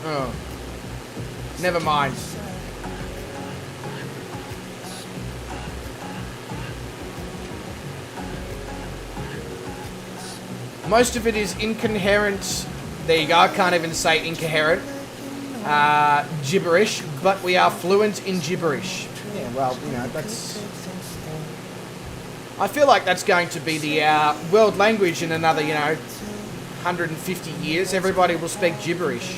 Speaker 1: Oh. Never mind. Most of it is incoherent. There you go, I can't even say incoherent. Gibberish, but we are fluent in gibberish. Yeah, well, you know, that's... I feel like that's going to be the world language in another, you know, 150 years. Everybody will speak gibberish.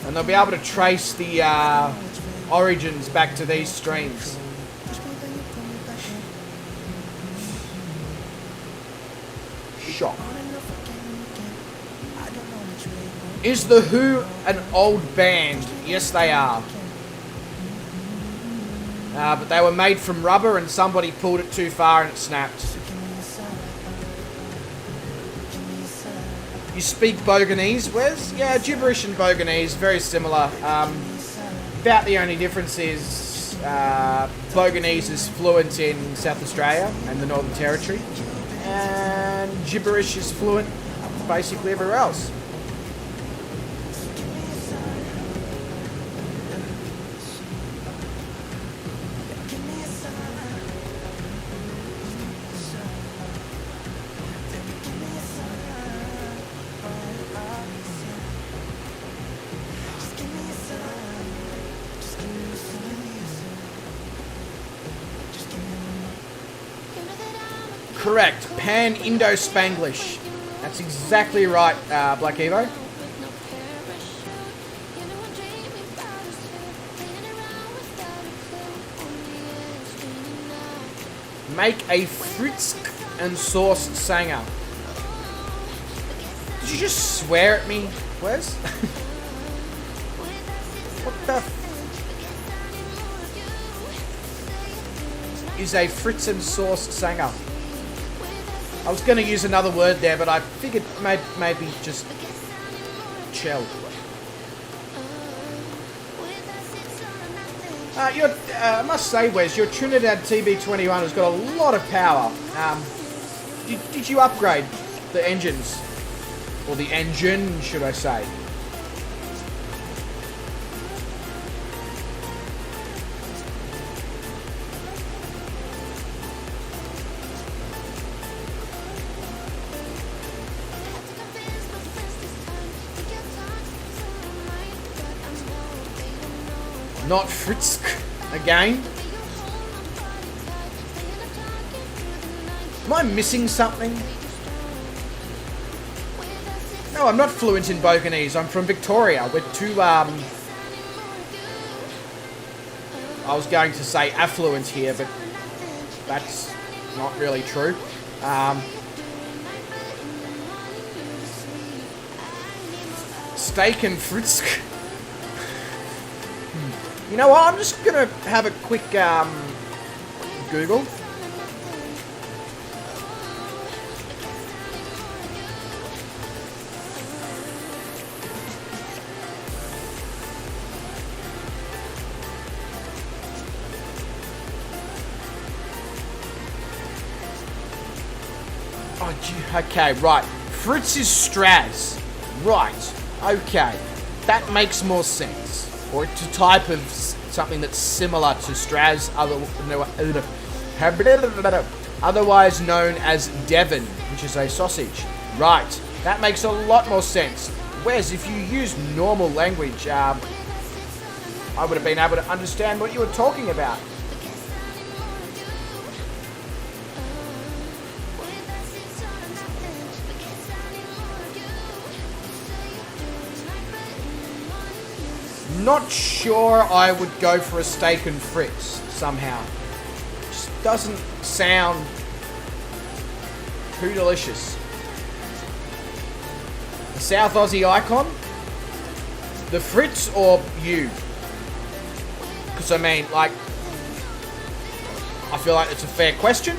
Speaker 1: And they'll be able to trace the origins back to these streams. Shock. Is The Who an old band? Yes, they are. But they were made from rubber and somebody pulled it too far and it snapped. You speak Boganese, Wes? Yeah, gibberish and Boganese, very similar. About the only difference is Boganese is fluent in South Australia and the Northern Territory. And gibberish is fluent basically everywhere else. Correct. Pan-Indo-Spanglish. That's exactly right, Black Evo. Make a Fritz and Sauce Sanger. Did you just swear at me, Wes? What the is a Fritz and Sauce Sanger? I was going to use another word there, but I figured maybe just chill. I must say, Wes, your Trinidad TB21 has got a lot of power. Did you upgrade the engines? Or the engine, should I say? Not Fritzk again. Am I missing something? No, I'm not fluent in Boganese. I'm from Victoria. We're too, I was going to say affluent here, but that's not really true. Steak and Fritzk. You know what? I'm just gonna have a quick Google. Oh, okay, right. Fritz is Straz. Right. Okay. That makes more sense. Or it's a type of something that's similar to Straz, otherwise known as Devon, which is a sausage. Right. That makes a lot more sense. Whereas if you use normal language, I would have been able to understand what you were talking about. Not sure I would go for a steak and Fritz somehow. Just doesn't sound too delicious. The South Aussie icon? The Fritz or you? Because I mean, like, I feel like it's a fair question.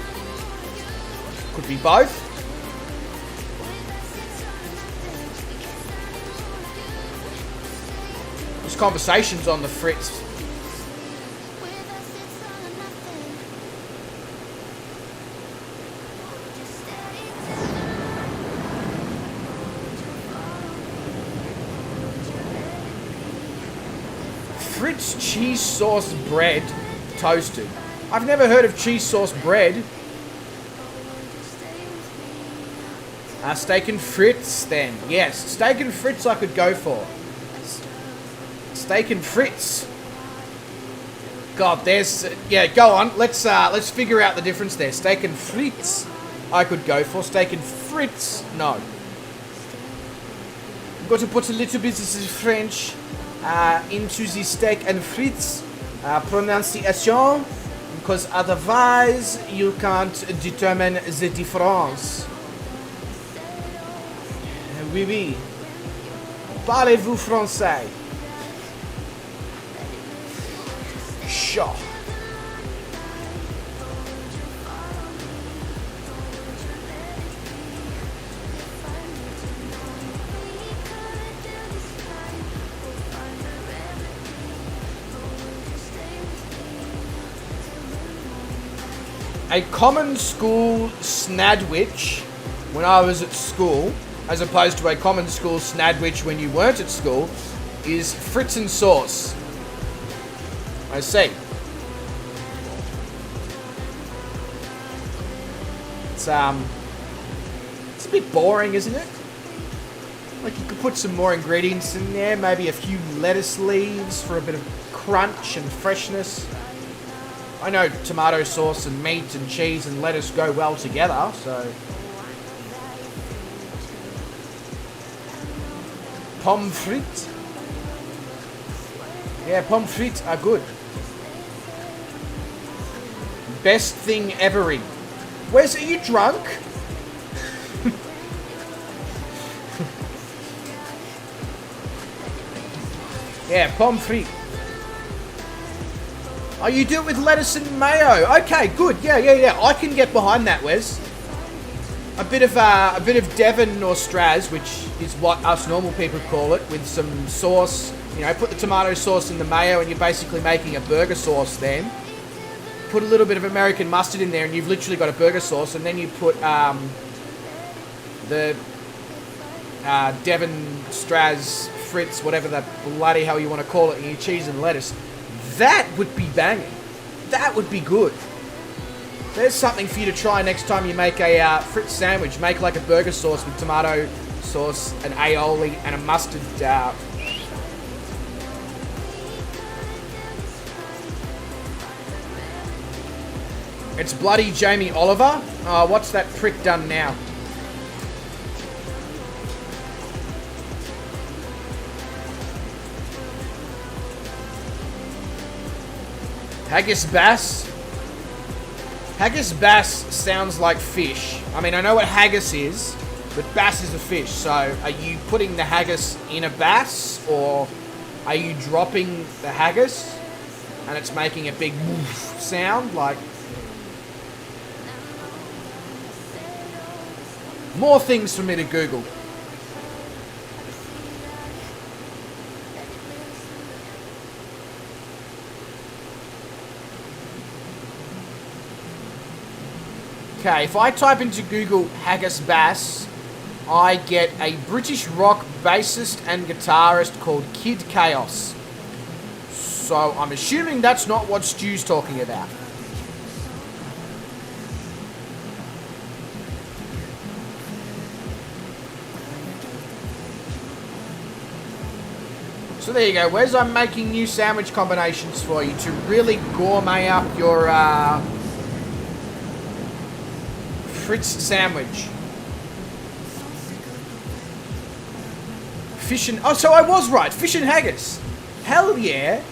Speaker 1: Could be both. There's conversations on the Fritz. Fritz cheese sauce bread toasted. I've never heard of cheese sauce bread. Steak and Fritz then. Yes, steak and Fritz I could go for. Steak and Fritz. God, there's... yeah, go on. Let's figure out the difference there. Steak and Fritz I could go for. Steak and Fritz, no. I've got to put a little bit of French into the steak and Fritz pronunciation, because otherwise you can't determine the difference. Oui, oui. Parlez-vous français? Sure. A common school snadwich when I was at school, as opposed to a common school snadwich when you weren't at school, is Fritz and sauce. I see. It's a bit boring, isn't it? Like, you could put some more ingredients in there, maybe a few lettuce leaves for a bit of crunch and freshness. I know tomato sauce and meat and cheese and lettuce go well together, so... Pommes frites? Yeah, pommes frites are good. Best thing ever in. Wes, are you drunk? Yeah, pommes frites. Oh, you do it with lettuce and mayo. Okay, good. Yeah. I can get behind that, Wes. A bit of Devon or Straz, which is what us normal people call it, with some sauce. You know, put the tomato sauce in the mayo, and you're basically making a burger sauce. Then put a little bit of American mustard in there, and you've literally got a burger sauce. And then you put the Devon, Straz, Fritz, whatever the bloody hell you want to call it, and your cheese and lettuce. That would be banging. That would be good. There's something for you to try next time you make a Fritz sandwich. Make like a burger sauce with tomato sauce, an aioli, and a mustard. It's bloody Jamie Oliver. Oh, what's that prick done now? Haggis bass. Haggis bass sounds like fish. I mean, I know what haggis is, but bass is a fish. So, are you putting the haggis in a bass, or are you dropping the haggis and it's making a big woof sound? Like, more things for me to Google. Okay, if I type into Google Haggis Bass, I get a British rock bassist and guitarist called Kid Chaos. So I'm assuming that's not what Stu's talking about. So there you go, Wes. I'm making new sandwich combinations for you to really gourmet up your Fritz sandwich. Fish and... Oh, so I was right. Fish and haggis. Hell yeah.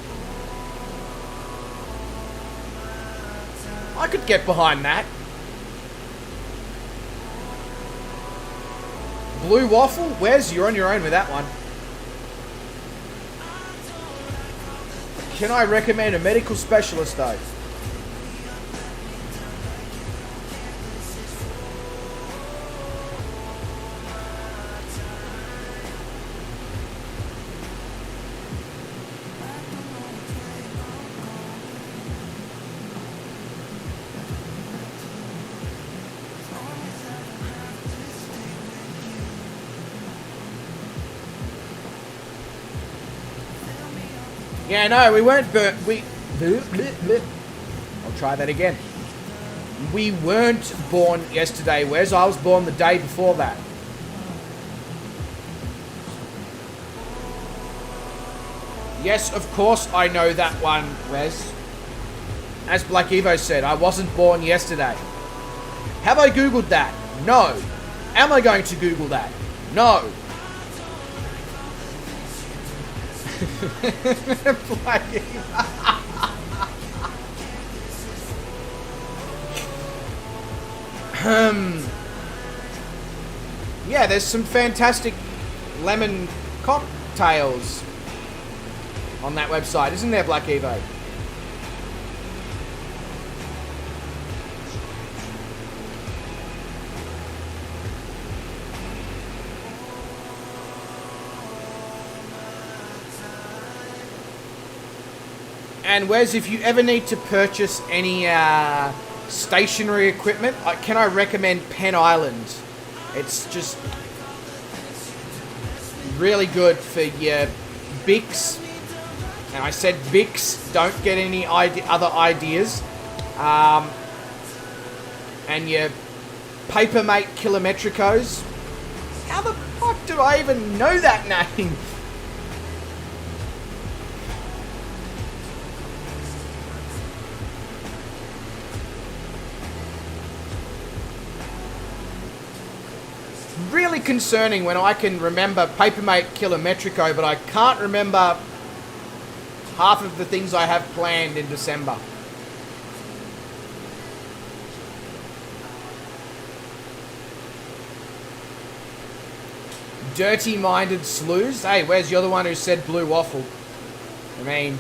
Speaker 1: I could get behind that. Blue waffle? Wes, you're on your own with that one. Can I recommend a medical specialist though? Yeah, no, we weren't burnt. I'll try that again. We weren't born yesterday, Wes. I was born the day before that. Yes, of course I know that one, Wes. As Black Evo said, I wasn't born yesterday. Have I Googled that? No. Am I going to Google that? No. Yeah, there's some fantastic lemon cocktails on that website, isn't there, Black Evo? And Wes, if you ever need to purchase any stationary equipment, can I recommend Penn Island? It's just really good for your Bics. And I said Bics, don't get any other ideas. And your Papermate Kilometricos. How the fuck do I even know that name? Really concerning when I can remember Papermate Kilometrico, but I can't remember half of the things I have planned in December. Dirty-minded slews? Hey, where's you're the one who said blue waffle? I mean...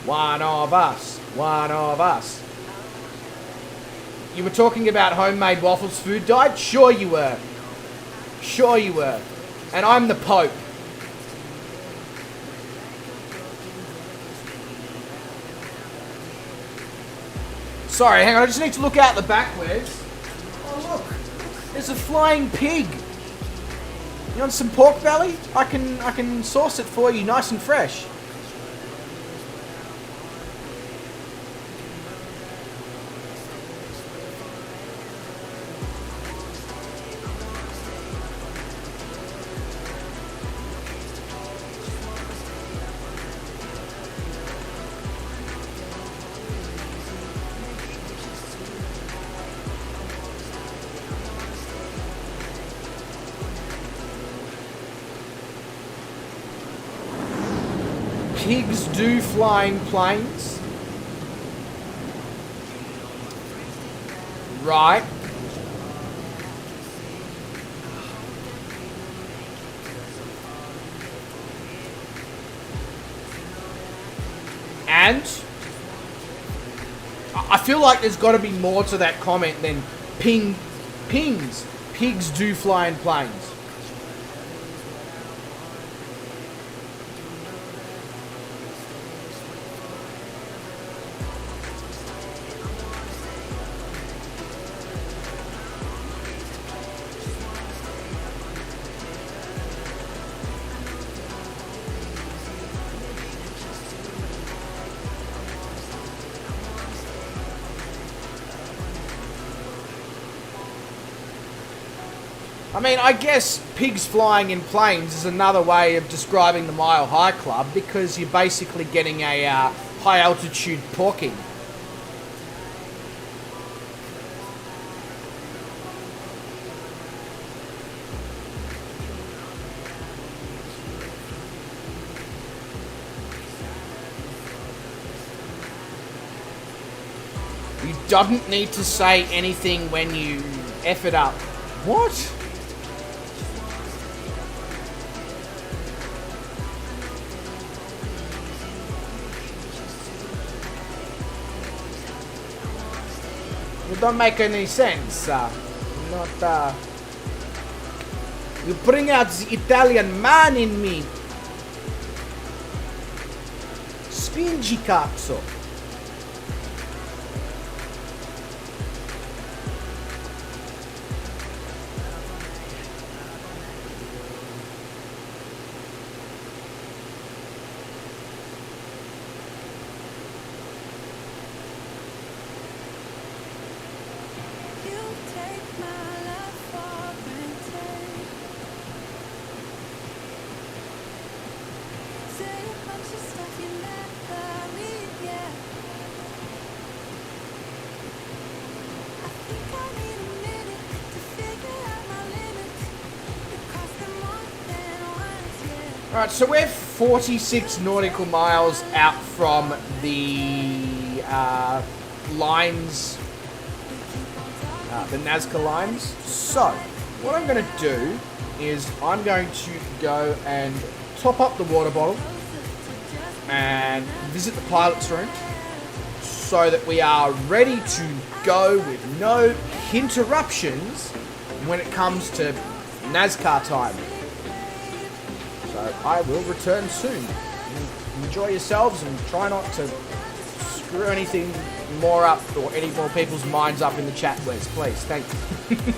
Speaker 1: One of us. One of us. You were talking about homemade waffles food died? Sure you were. Sure you were. And I'm the Pope. Sorry, hang on, I just need to look out the back, Wes. Oh look, there's a flying pig. You want some pork belly? I can sauce it for you nice and fresh. Pigs do flying planes. Right. And I feel like there's got to be more to that comment than pings. Pigs do fly in planes. I mean, I guess pigs flying in planes is another way of describing the Mile High Club, because you're basically getting a high altitude porking. You don't need to say anything when you F it up. What? It don't make any sense. You bring out the Italian man in me. Spingi cazzo. Alright, so we're 46 nautical miles out from the lines, the Nazca Lines. So, what I'm going to do is I'm going to go and top up the water bottle and visit the pilot's room so that we are ready to go with no interruptions when it comes to NASCAR time. So I will return soon. Enjoy yourselves and try not to screw anything more up or any more people's minds up in the chat, please. Thank you.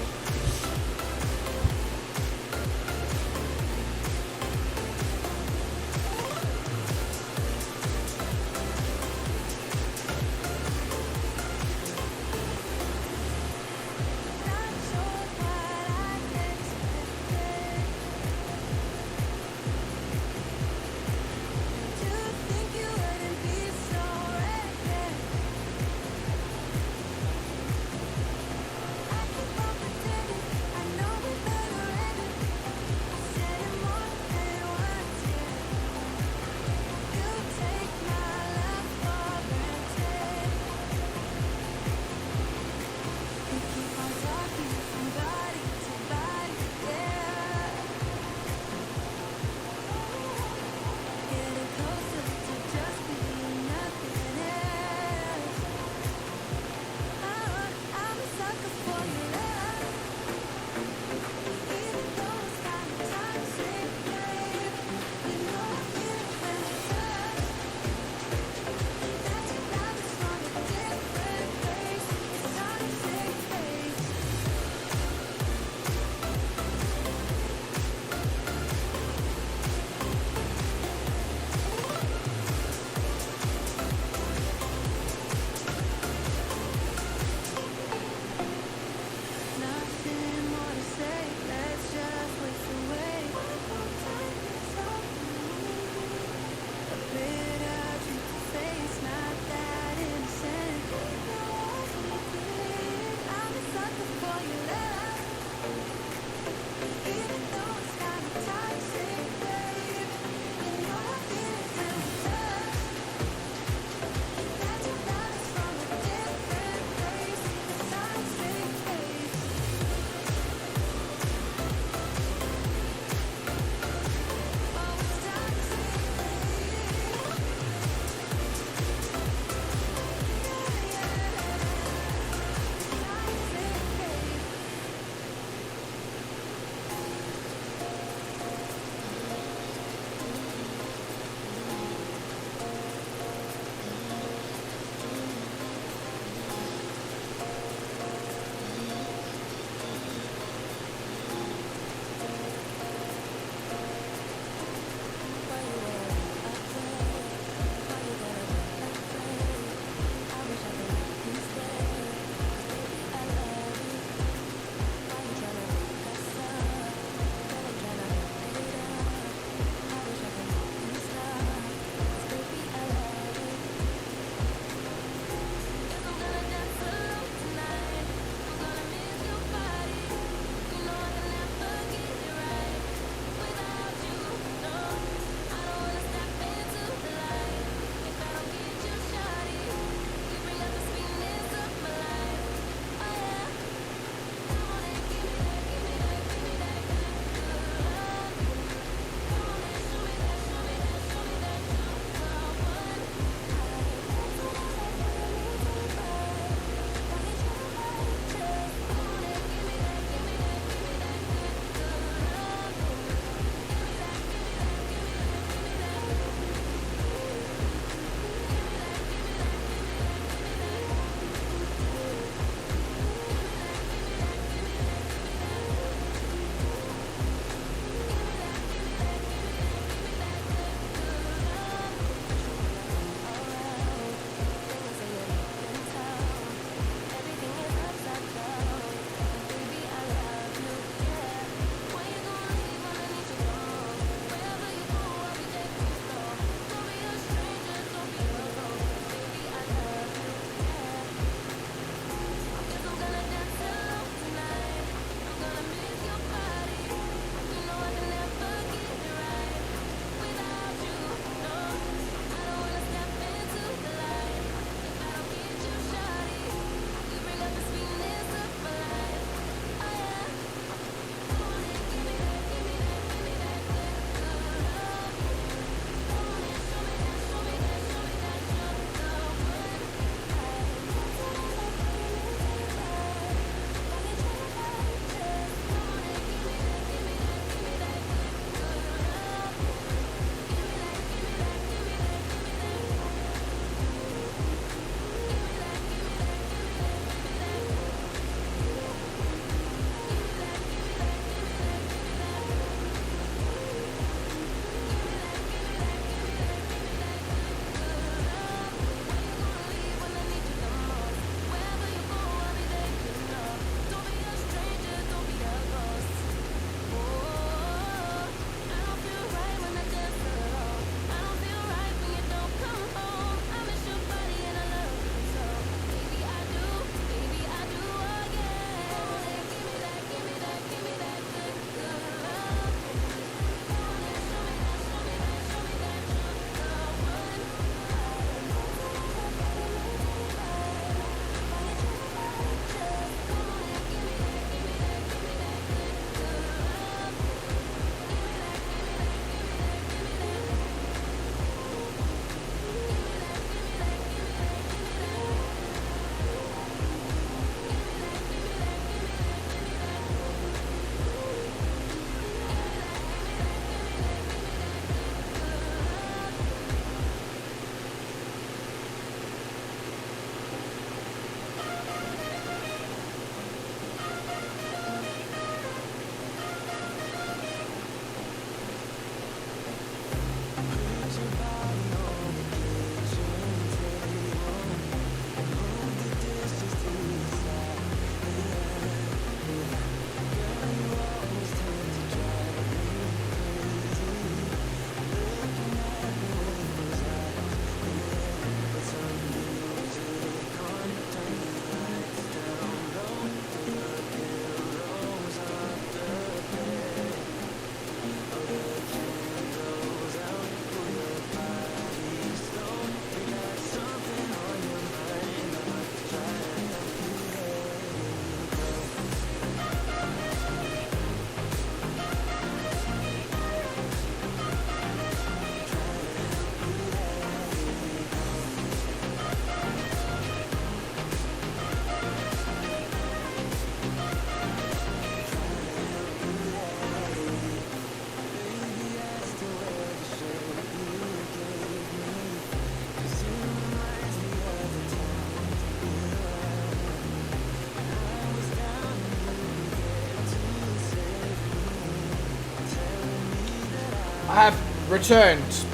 Speaker 1: I have returned.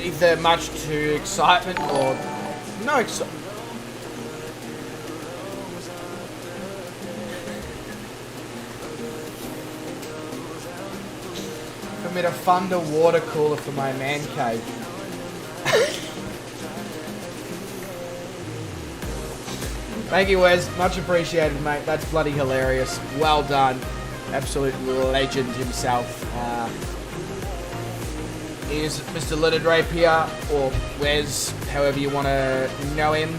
Speaker 1: Either much to excitement or no excitement. I made a Thunder water cooler for my man cave. Thank you, Wes. Much appreciated, mate. That's bloody hilarious. Well done. Absolute legend himself. Is Mr. Littered Rapier, or Wes, however you want to know him.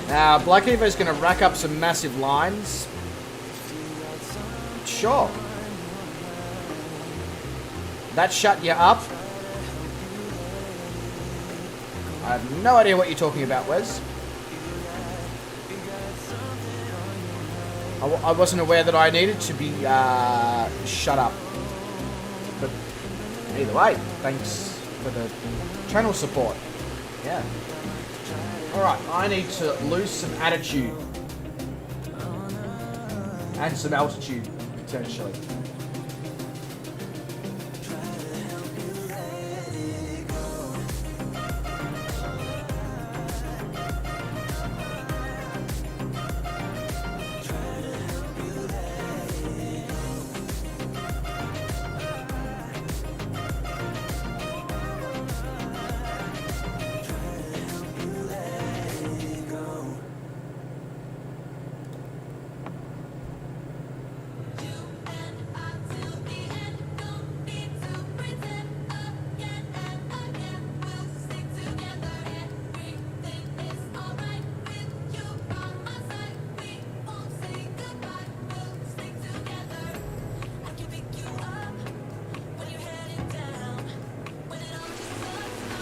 Speaker 1: Now, Black Evo's going to rack up some massive lines. Sure. That shut you up? I have no idea what you're talking about, Wes. I wasn't aware that I needed to be shut up. But either way, thanks for the channel support. Yeah. Alright, I need to lose some attitude. And some altitude, potentially.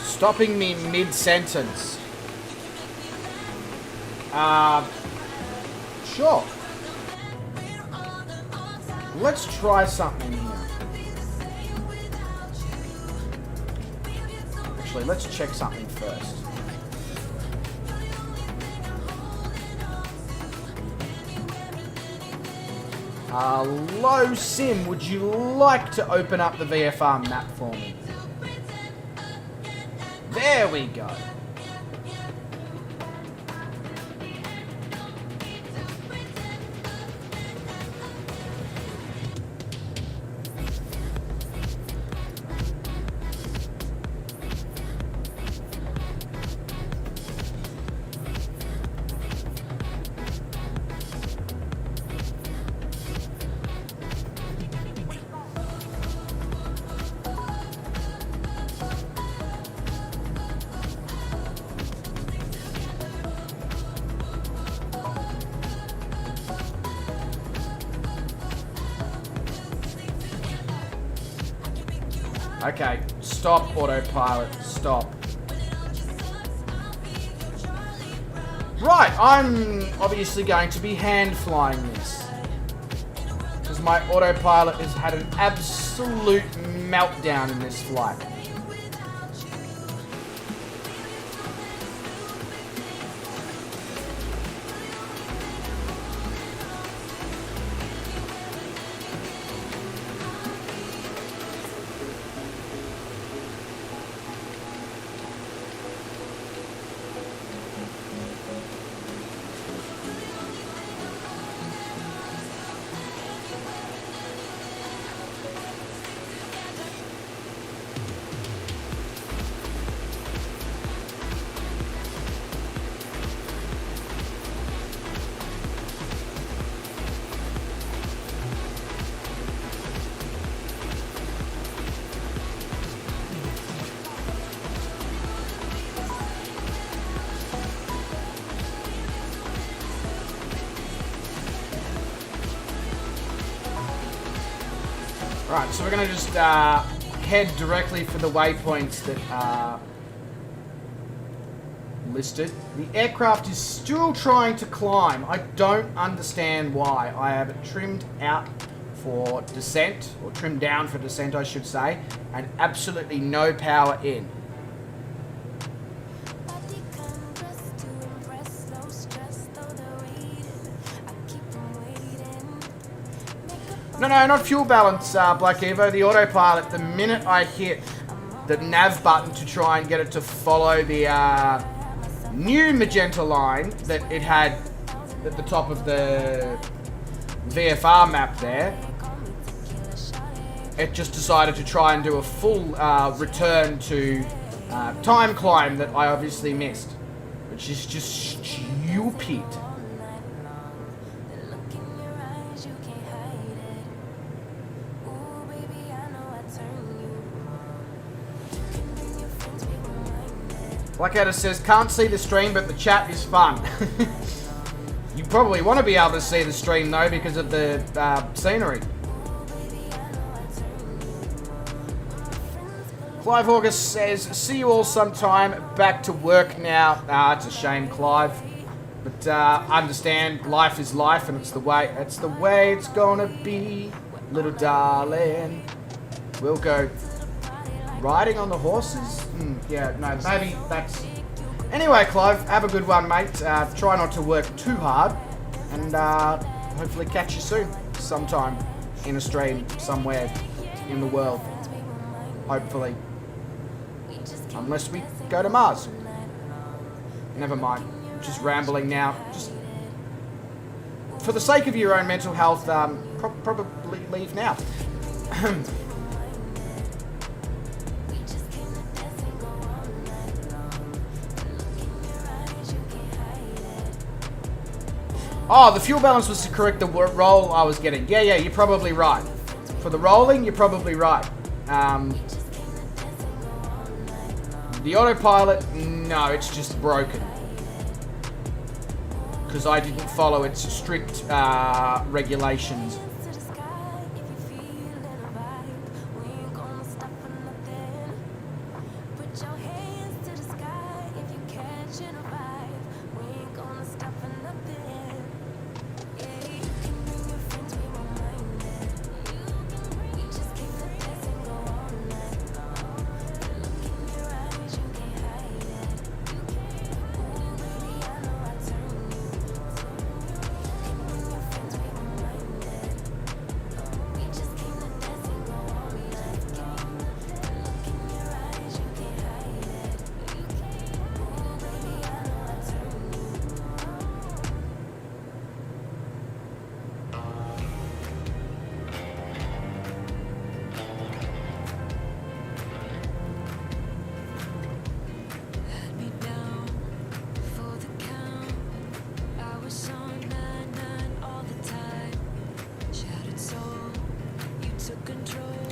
Speaker 1: Stopping me mid-sentence. Sure. Let's try something here. Actually, let's check something first. Low Sim, would you like to open up the VFR map for me? There we go. Okay, stop autopilot, stop. Right, I'm obviously going to be hand flying this. Because my autopilot has had an absolute meltdown in this flight. Right, so we're going to just head directly for the waypoints that are listed. The aircraft is still trying to climb. I don't understand why. I have it trimmed out for descent, or trimmed down for descent, I should say, and absolutely no power in. No, not fuel balance, Black Evo. The autopilot, the minute I hit the nav button to try and get it to follow the new magenta line that it had at the top of the VFR map there, it just decided to try and do a full return to time climb that I obviously missed, which is just stupid. Blackadder says, can't see the stream, but the chat is fun. You probably want to be able to see the stream, though, because of the scenery. Clive August says, see you all sometime. Back to work now. It's a shame, Clive. But understand, life is life, and it's the way it's gonna be, little darling. We'll go riding on the horses? Yeah, no, maybe that's... Anyway, Clive, have a good one, mate. Try not to work too hard. And hopefully catch you soon. Sometime in a stream somewhere in the world. Hopefully. Unless we go to Mars. Never mind. Just rambling now. Just... For the sake of your own mental health, probably leave now. Oh, the fuel balance was to correct the roll I was getting. Yeah, you're probably right. For the rolling, you're probably right. The autopilot, no, it's just broken. Because I didn't follow its strict regulations.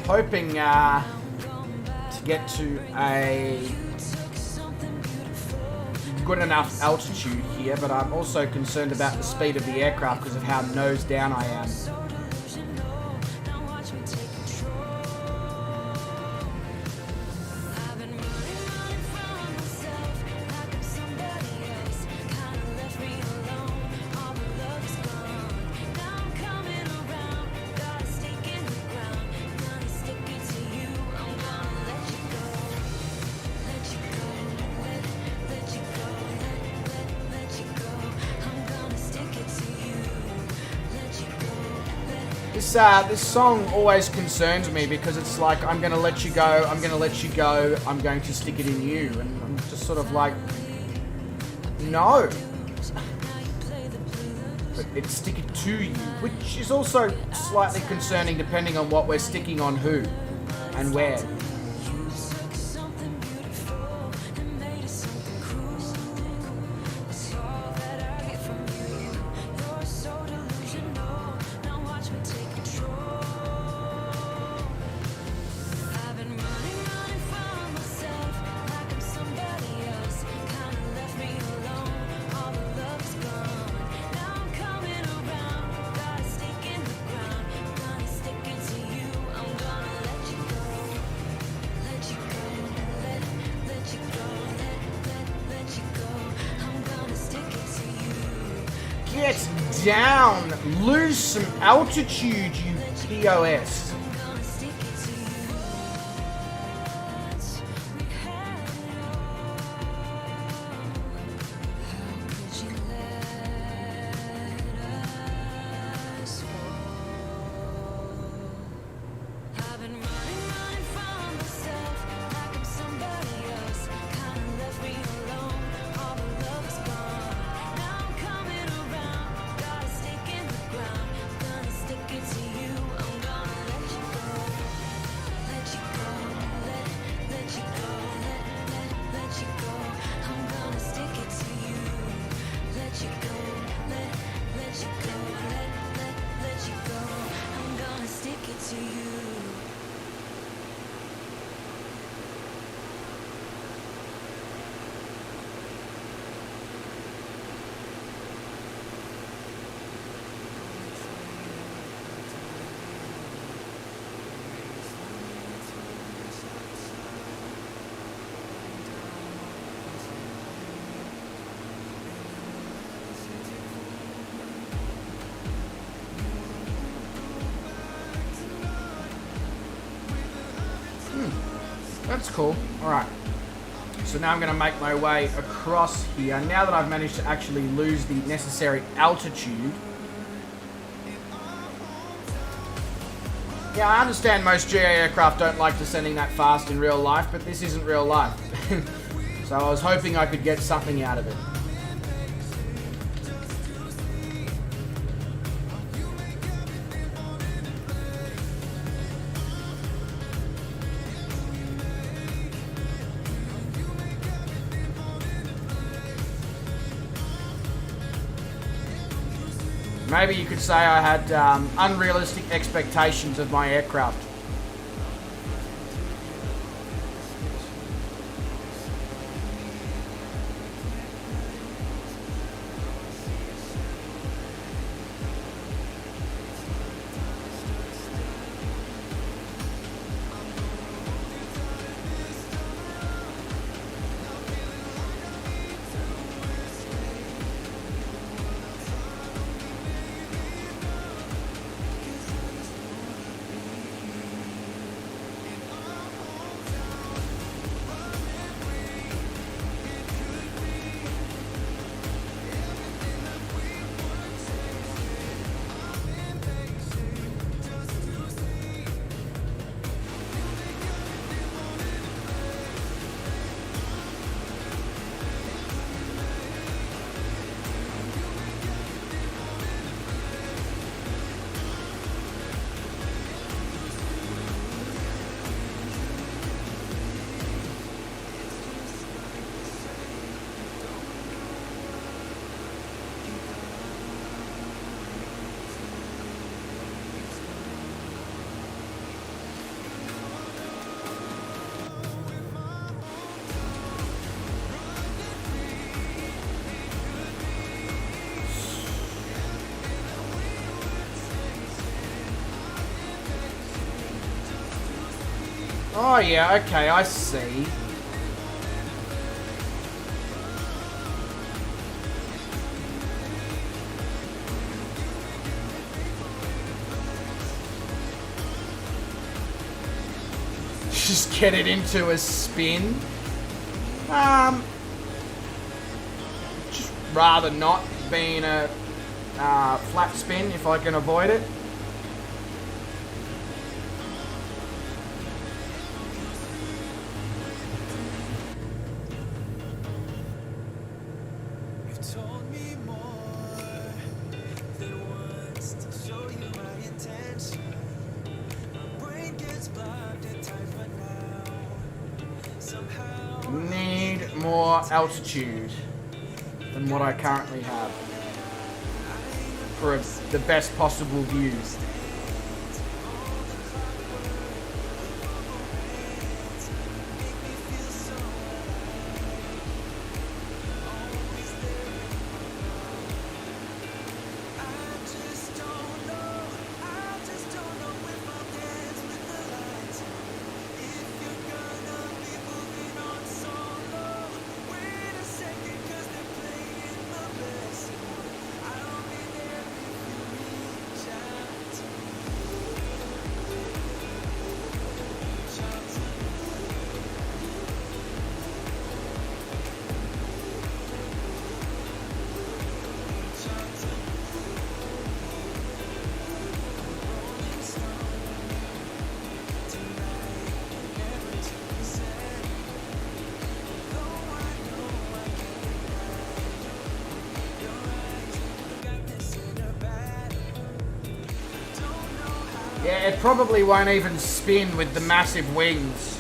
Speaker 1: Hoping to get to a good enough altitude here, but I'm also concerned about the speed of the aircraft because of how nose down I am. This song always concerns me because it's like, I'm going to let you go, I'm going to let you go, I'm going to stick it in you. And I'm just sort of like, no. But it's stick it to you, which is also slightly concerning depending on what we're sticking on who and where. Get down! Lose some altitude, you POS. That's cool. Alright. So now I'm going to make my way across here. Now that I've managed to actually lose the necessary altitude. Yeah, I understand most GA aircraft don't like descending that fast in real life, but this isn't real life. So I was hoping I could get something out of it. Maybe you could say I had unrealistic expectations of my aircraft. Oh yeah, okay, I see. Just get it into a spin. Just rather not being a flat spin if I can avoid it. Need more altitude than what I currently have for the best possible views. Yeah, it probably won't even spin with the massive wings.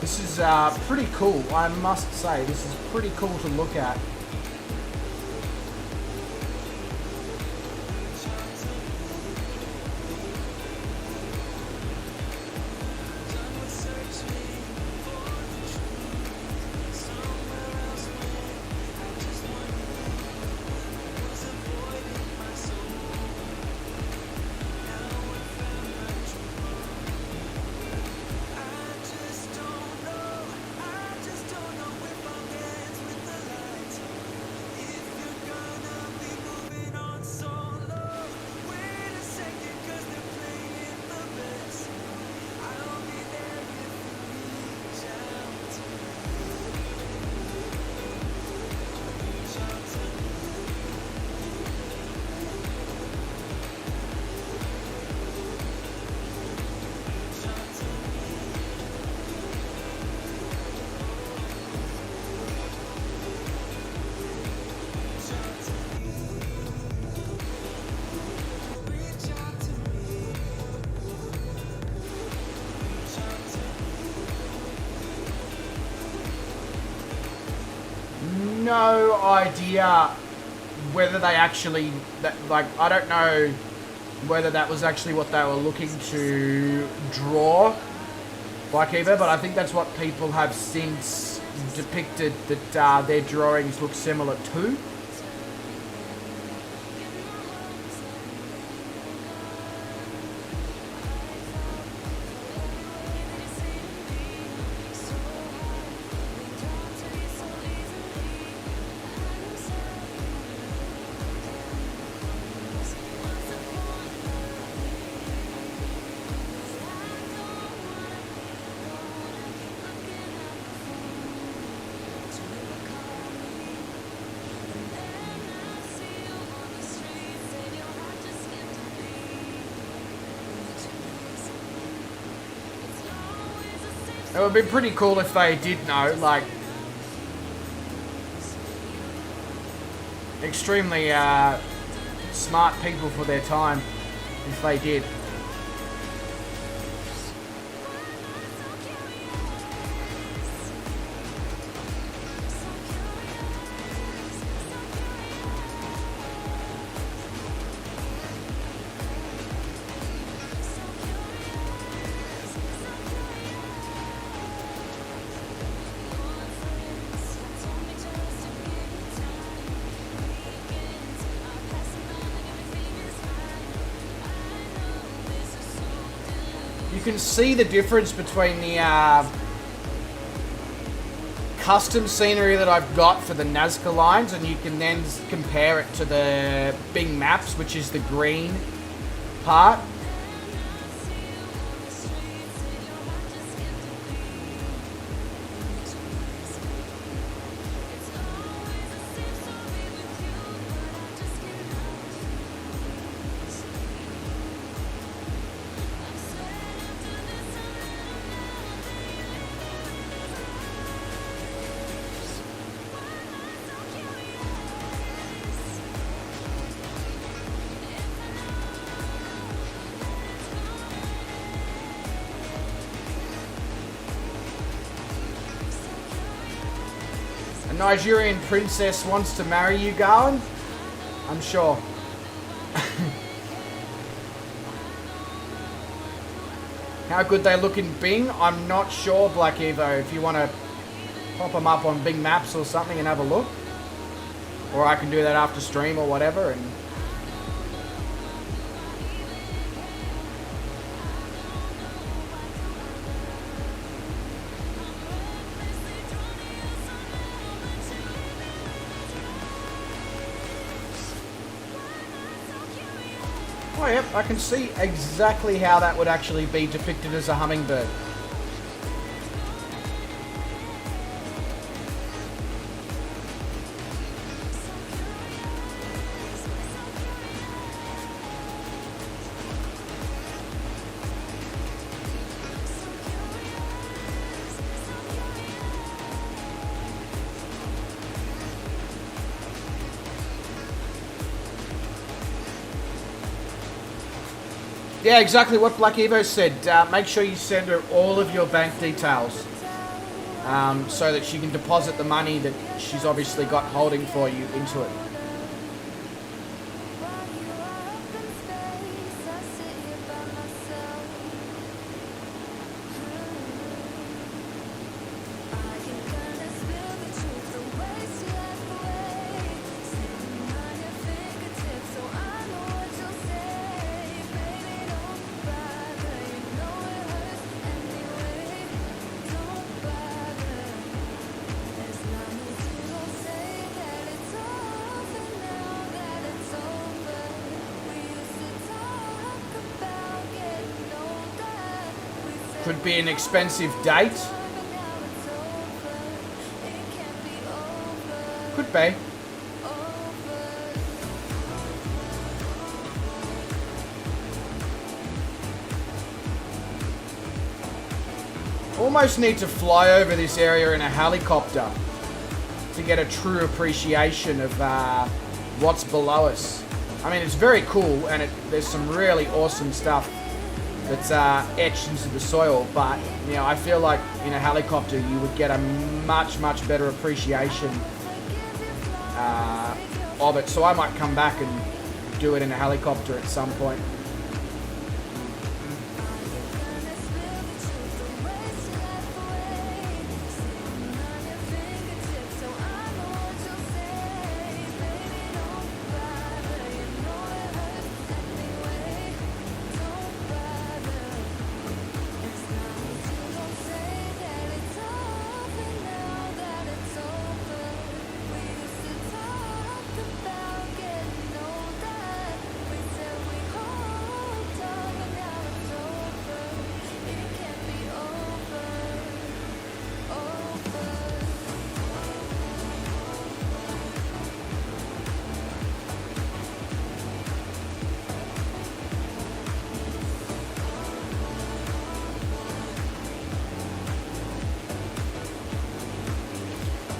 Speaker 1: This is pretty cool, I must say. This is pretty cool to look at. no idea whether they actually, I don't know whether that was actually what they were looking to draw, Black Evo, but I think that's what people have since depicted that their drawings look similar to. It would be pretty cool if they did know, like, extremely smart people for their time, if they did. You can see the difference between the custom scenery that I've got for the Nazca Lines, and you can then compare it to the Bing Maps, which is the green part. A Nigerian princess wants to marry you, Garland? I'm sure. How good they look in Bing? I'm not sure, Black Evo. If you want to pop them up on Bing Maps or something and have a look. Or I can do that after stream or whatever. And oh, yep, I can see exactly how that would actually be depicted as a hummingbird. Yeah, exactly what Black Evo said. Make sure you send her all of your bank details so that she can deposit the money that she's obviously got holding for you into it. Could be an expensive date. Could be. Almost need to fly over this area in a helicopter to get a true appreciation of what's below us. I mean, it's very cool, and there's some really awesome stuff that's etched into the soil, but you know, I feel like in a helicopter you would get a much better appreciation of it. So I might come back and do it in a helicopter at some point.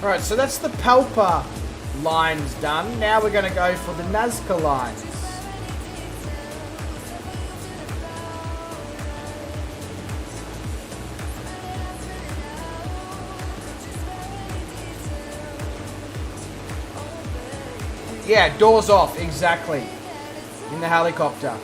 Speaker 1: Alright, so that's the Pelpa lines done. Now we're going to go for the Nazca lines. Yeah, doors off, exactly. In the helicopter.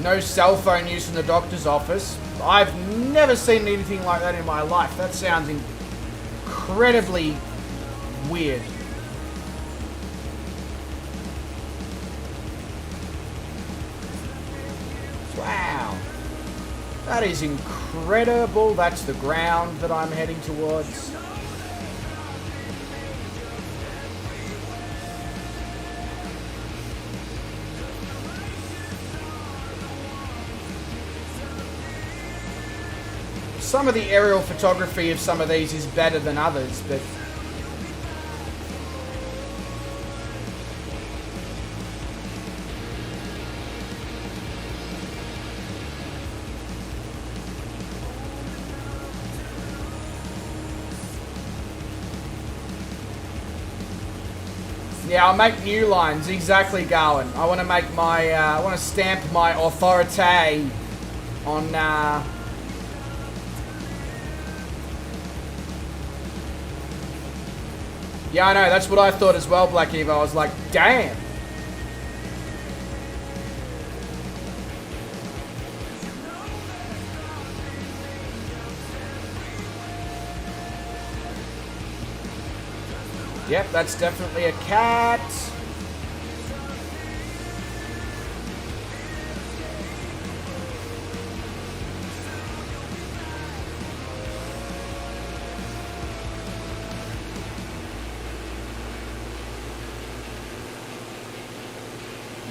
Speaker 1: No cell phone use in the doctor's office. I've never seen anything like that in my life. That sounds incredibly weird. Wow. That is incredible. That's the ground that I'm heading towards. Some of the aerial photography of some of these is better than others, but yeah, I'll make new lines. Exactly, Garwin. I want to make my, I want to stamp my authority on, yeah, I know, that's what I thought as well, Black Eva. I was like, damn. Yep, that's definitely a cat.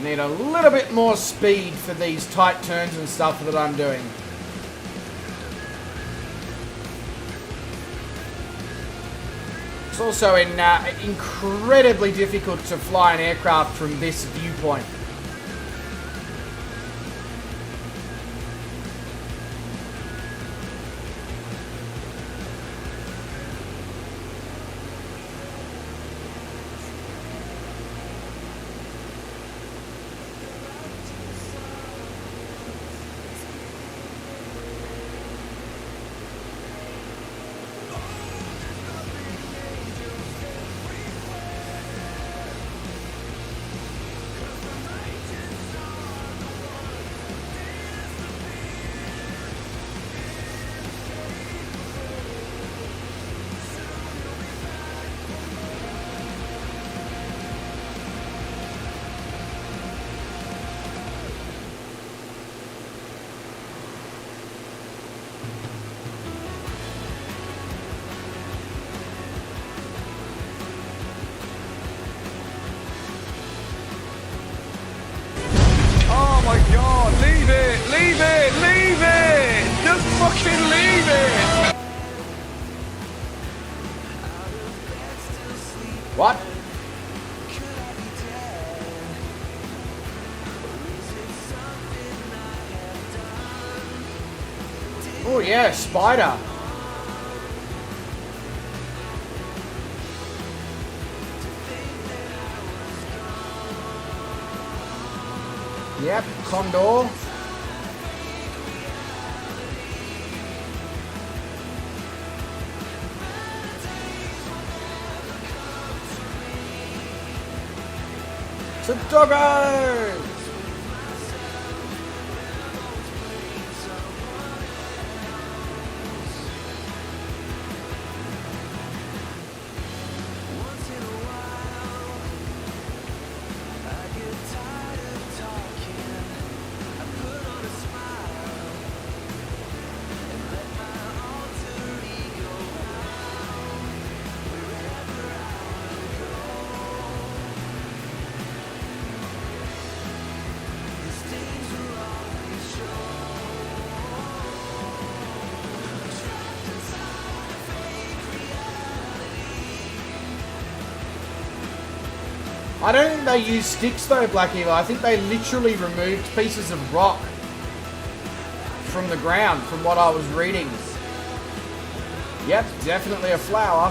Speaker 1: Need a little bit more speed for these tight turns and stuff that I'm doing. It's also incredibly difficult to fly an aircraft from this viewpoint. yeah, spider. Yep, condor. It's a doggo! I don't think they use sticks though, Black Evil. I think they literally removed pieces of rock from the ground, from what I was reading. Yep, definitely a flower.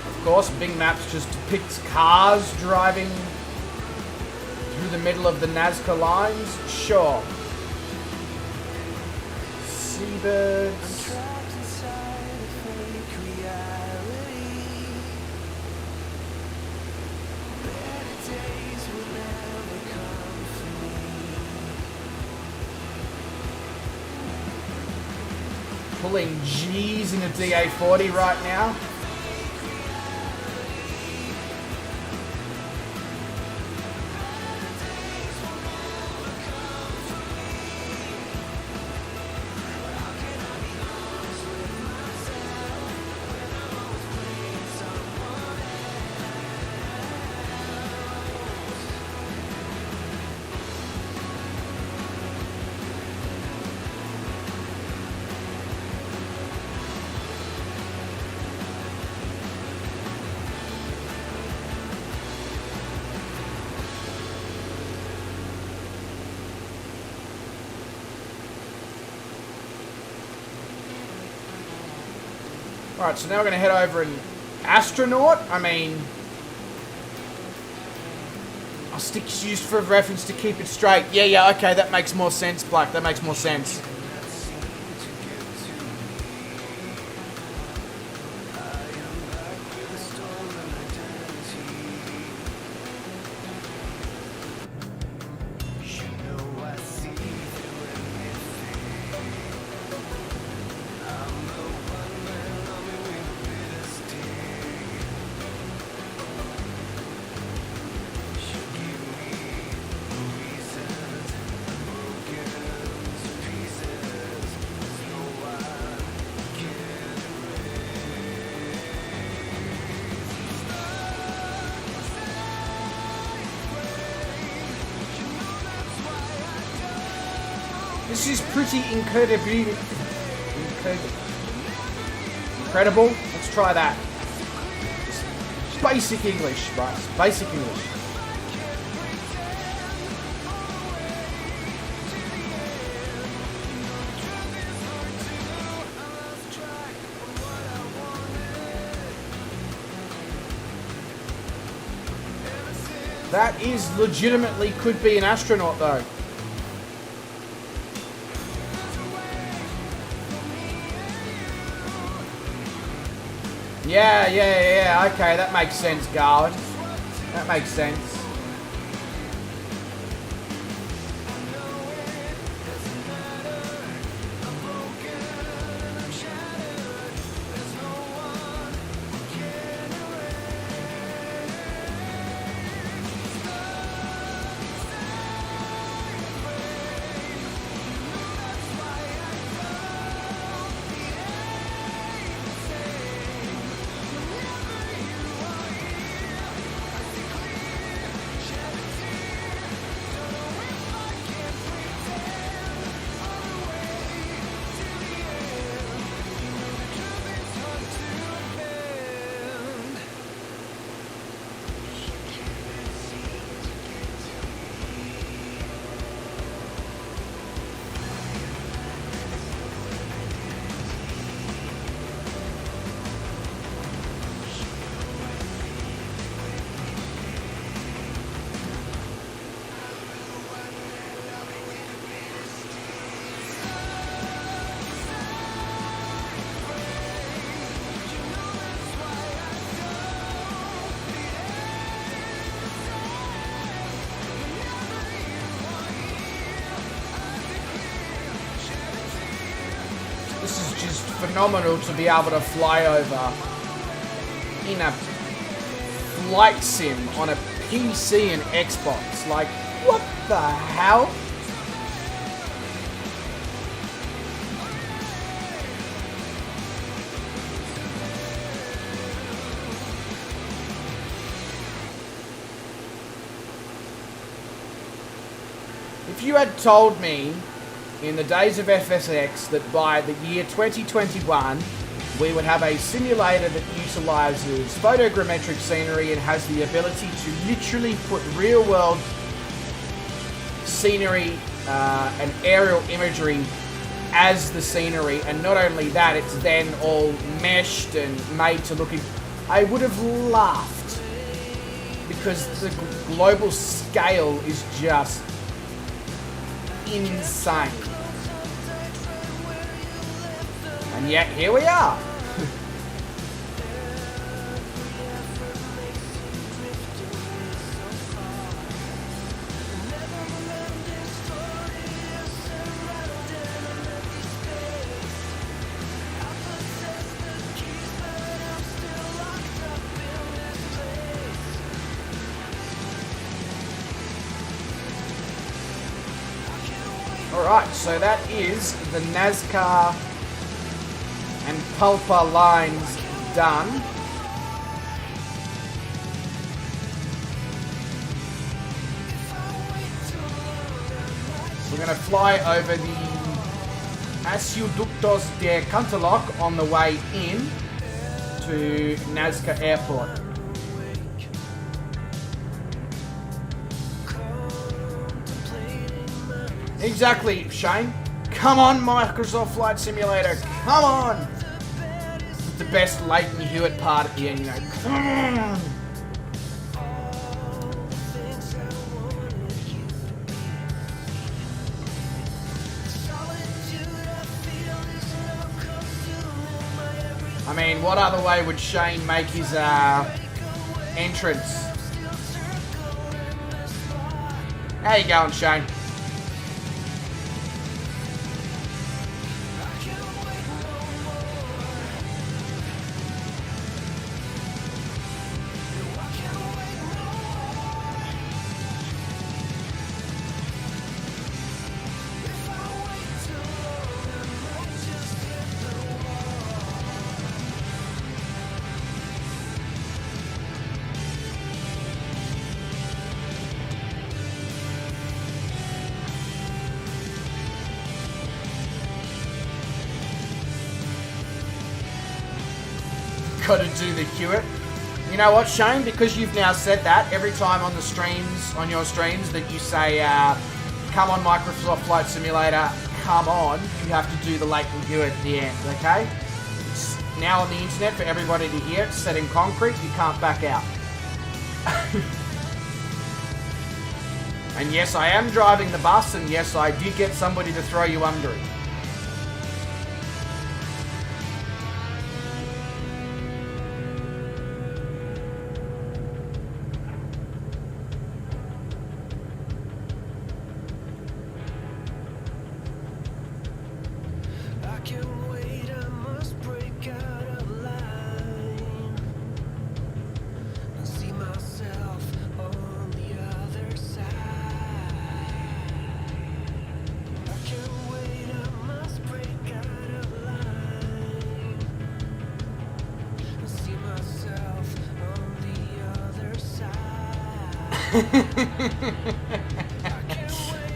Speaker 1: Of course, Bing Maps just depicts cars driving through the middle of the Nazca Lines. Sure. Seabirds. Pulling G's in a DA40 right now. Alright, so now we're going to head over and astronaut. I mean, a stick's used for reference to keep it straight. Yeah, okay, that makes more sense, Black. That makes more sense. This is pretty incredible. Incredible. Let's try that. Just basic English, right? Basic English. That is legitimately could be an astronaut though. Yeah, okay, that makes sense, Guard. That makes sense. phenomenal to be able to fly over in a flight sim on a PC and Xbox. Like, what the hell? If you had told me in the days of FSX that by the year 2021 we would have a simulator that utilizes photogrammetric scenery and has the ability to literally put real-world scenery and aerial imagery as the scenery, and not only that, it's then all meshed and made to look... I would have laughed, because the global scale is just insane. And yet, here we are. Alright, so that is the Nazca and Pulpa lines done. We're going to fly over the Acueductos de Canteloc on the way in to Nazca Airport. Exactly, Shane. Come on, Microsoft Flight Simulator. Come on. The best Leighton Hewitt part at the end, you know. Come on. I mean, what other way would Shane make his entrance? How you going, Shane? Got to do the Hewitt. You know what, Shane? Because you've now said that, every time on the streams, on your streams, that you say, come on, Microsoft Flight Simulator, come on, you have to do the Leighton Hewitt at the end, okay? It's now on the internet for everybody to hear. It's set in concrete. You can't back out. And yes, I am driving the bus, and yes, I did get somebody to throw you under it.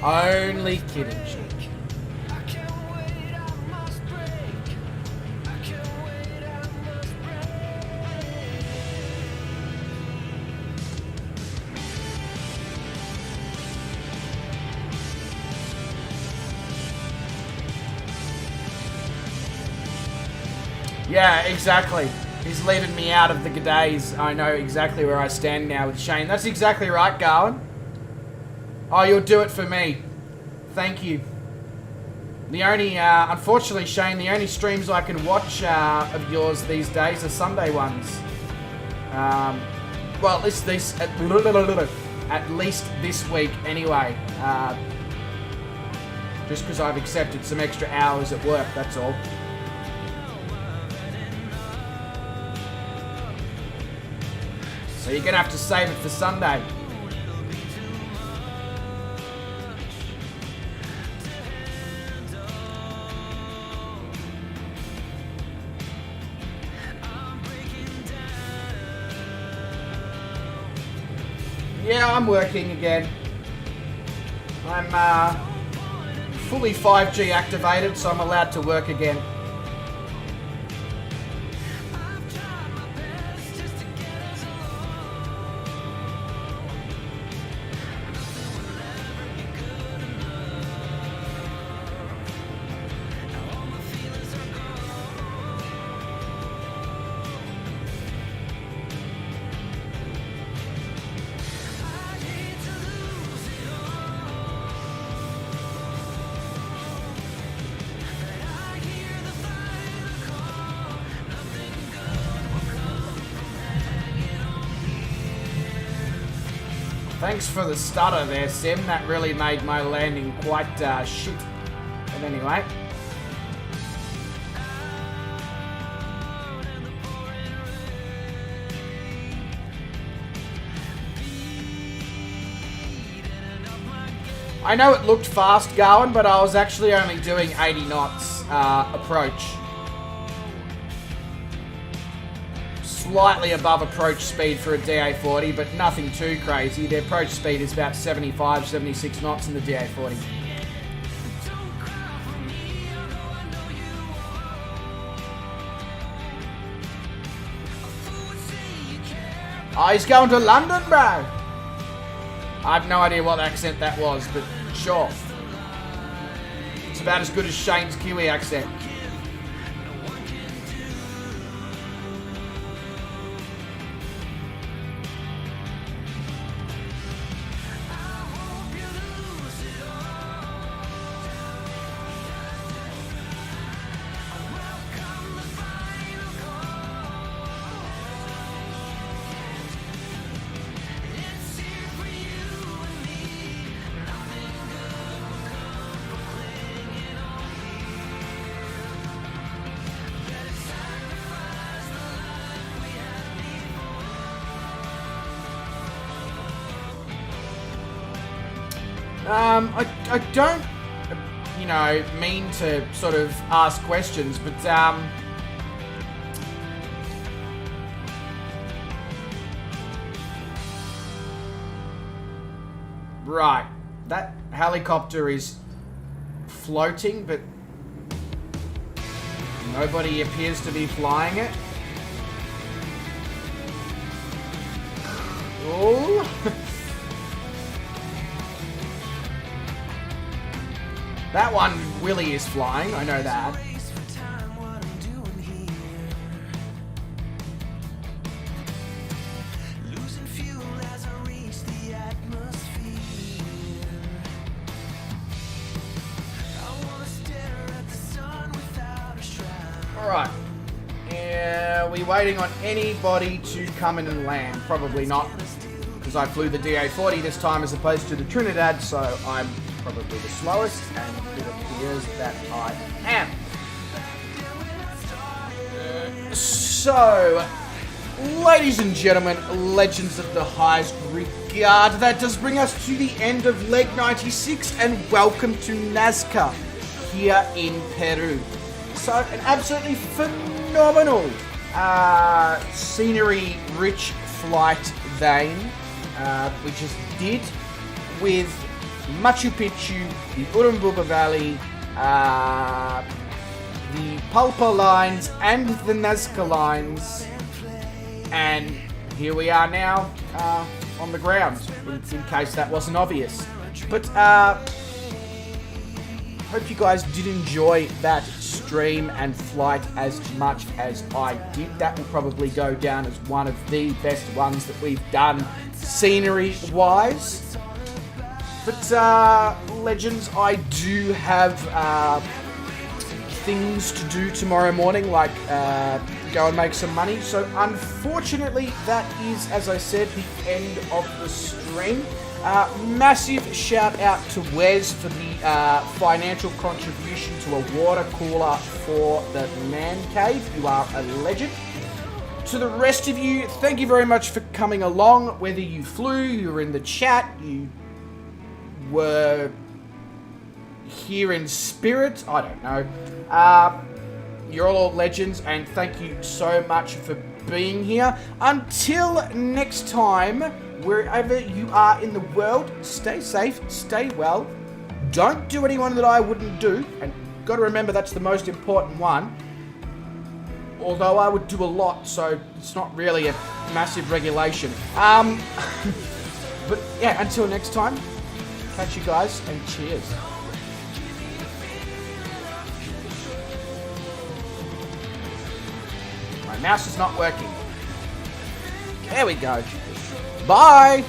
Speaker 1: Only kidding, chick. Yeah, exactly. He's leaving me out of the g'days. I know exactly where I stand now with Shane. That's exactly right, Garwin. Oh, you'll do it for me. Thank you. The only, unfortunately, Shane, the only streams I can watch of yours these days are Sunday ones. Well, at least this week, anyway. Just because I've accepted some extra hours at work, that's all. So you're going to have to save it for Sunday. Yeah, I'm working again. I'm fully 5G activated, so I'm allowed to work again. Thanks for the stutter there, Sim. That really made my landing quite shit. But anyway. I know it looked fast going, but I was actually only doing 80 knots approach. Slightly above approach speed for a DA40, but nothing too crazy. The approach speed is about 75, 76 knots in the DA40. Oh, he's going to London, bro. I have no idea what accent that was, but sure. It's about as good as Shane's Kiwi accent. I don't, you know, mean to sort of ask questions, but, right, that helicopter is floating, but nobody appears to be flying it. Oh. That one, Willie, is flying, I know that. Alright. Are we waiting on anybody to come in and land? Probably not, because I flew the DA40 this time as opposed to the Trinidad, so I'm probably the slowest, and it appears that I am. So, ladies and gentlemen, legends of the highest regard, that does bring us to the end of leg 96, and welcome to Nazca here in Peru. So, an absolutely phenomenal scenery-rich flight vein we just did with Machu Picchu, the Urubamba Valley, the Pulpa Lines, and the Nazca Lines. And here we are now on the ground, in case that wasn't obvious. But hope you guys did enjoy that stream and flight as much as I did. That will probably go down as one of the best ones that we've done scenery-wise. But, legends, I do have things to do tomorrow morning, like go and make some money. So, unfortunately, that is, as I said, the end of the stream. Massive shout out to Wes for the financial contribution to a water cooler for the man cave. You are a legend. To the rest of you, thank you very much for coming along. Whether you flew, you were in the chat, you were here in spirit, I don't know. You're all legends, and thank you so much for being here. Until next time, wherever you are in the world, stay safe, stay well. Don't do anyone that I wouldn't do, and got to remember that's the most important one. Although I would do a lot, so it's not really a massive regulation. But yeah, until next time, catch you guys, and cheers. My mouse is not working. There we go. Bye!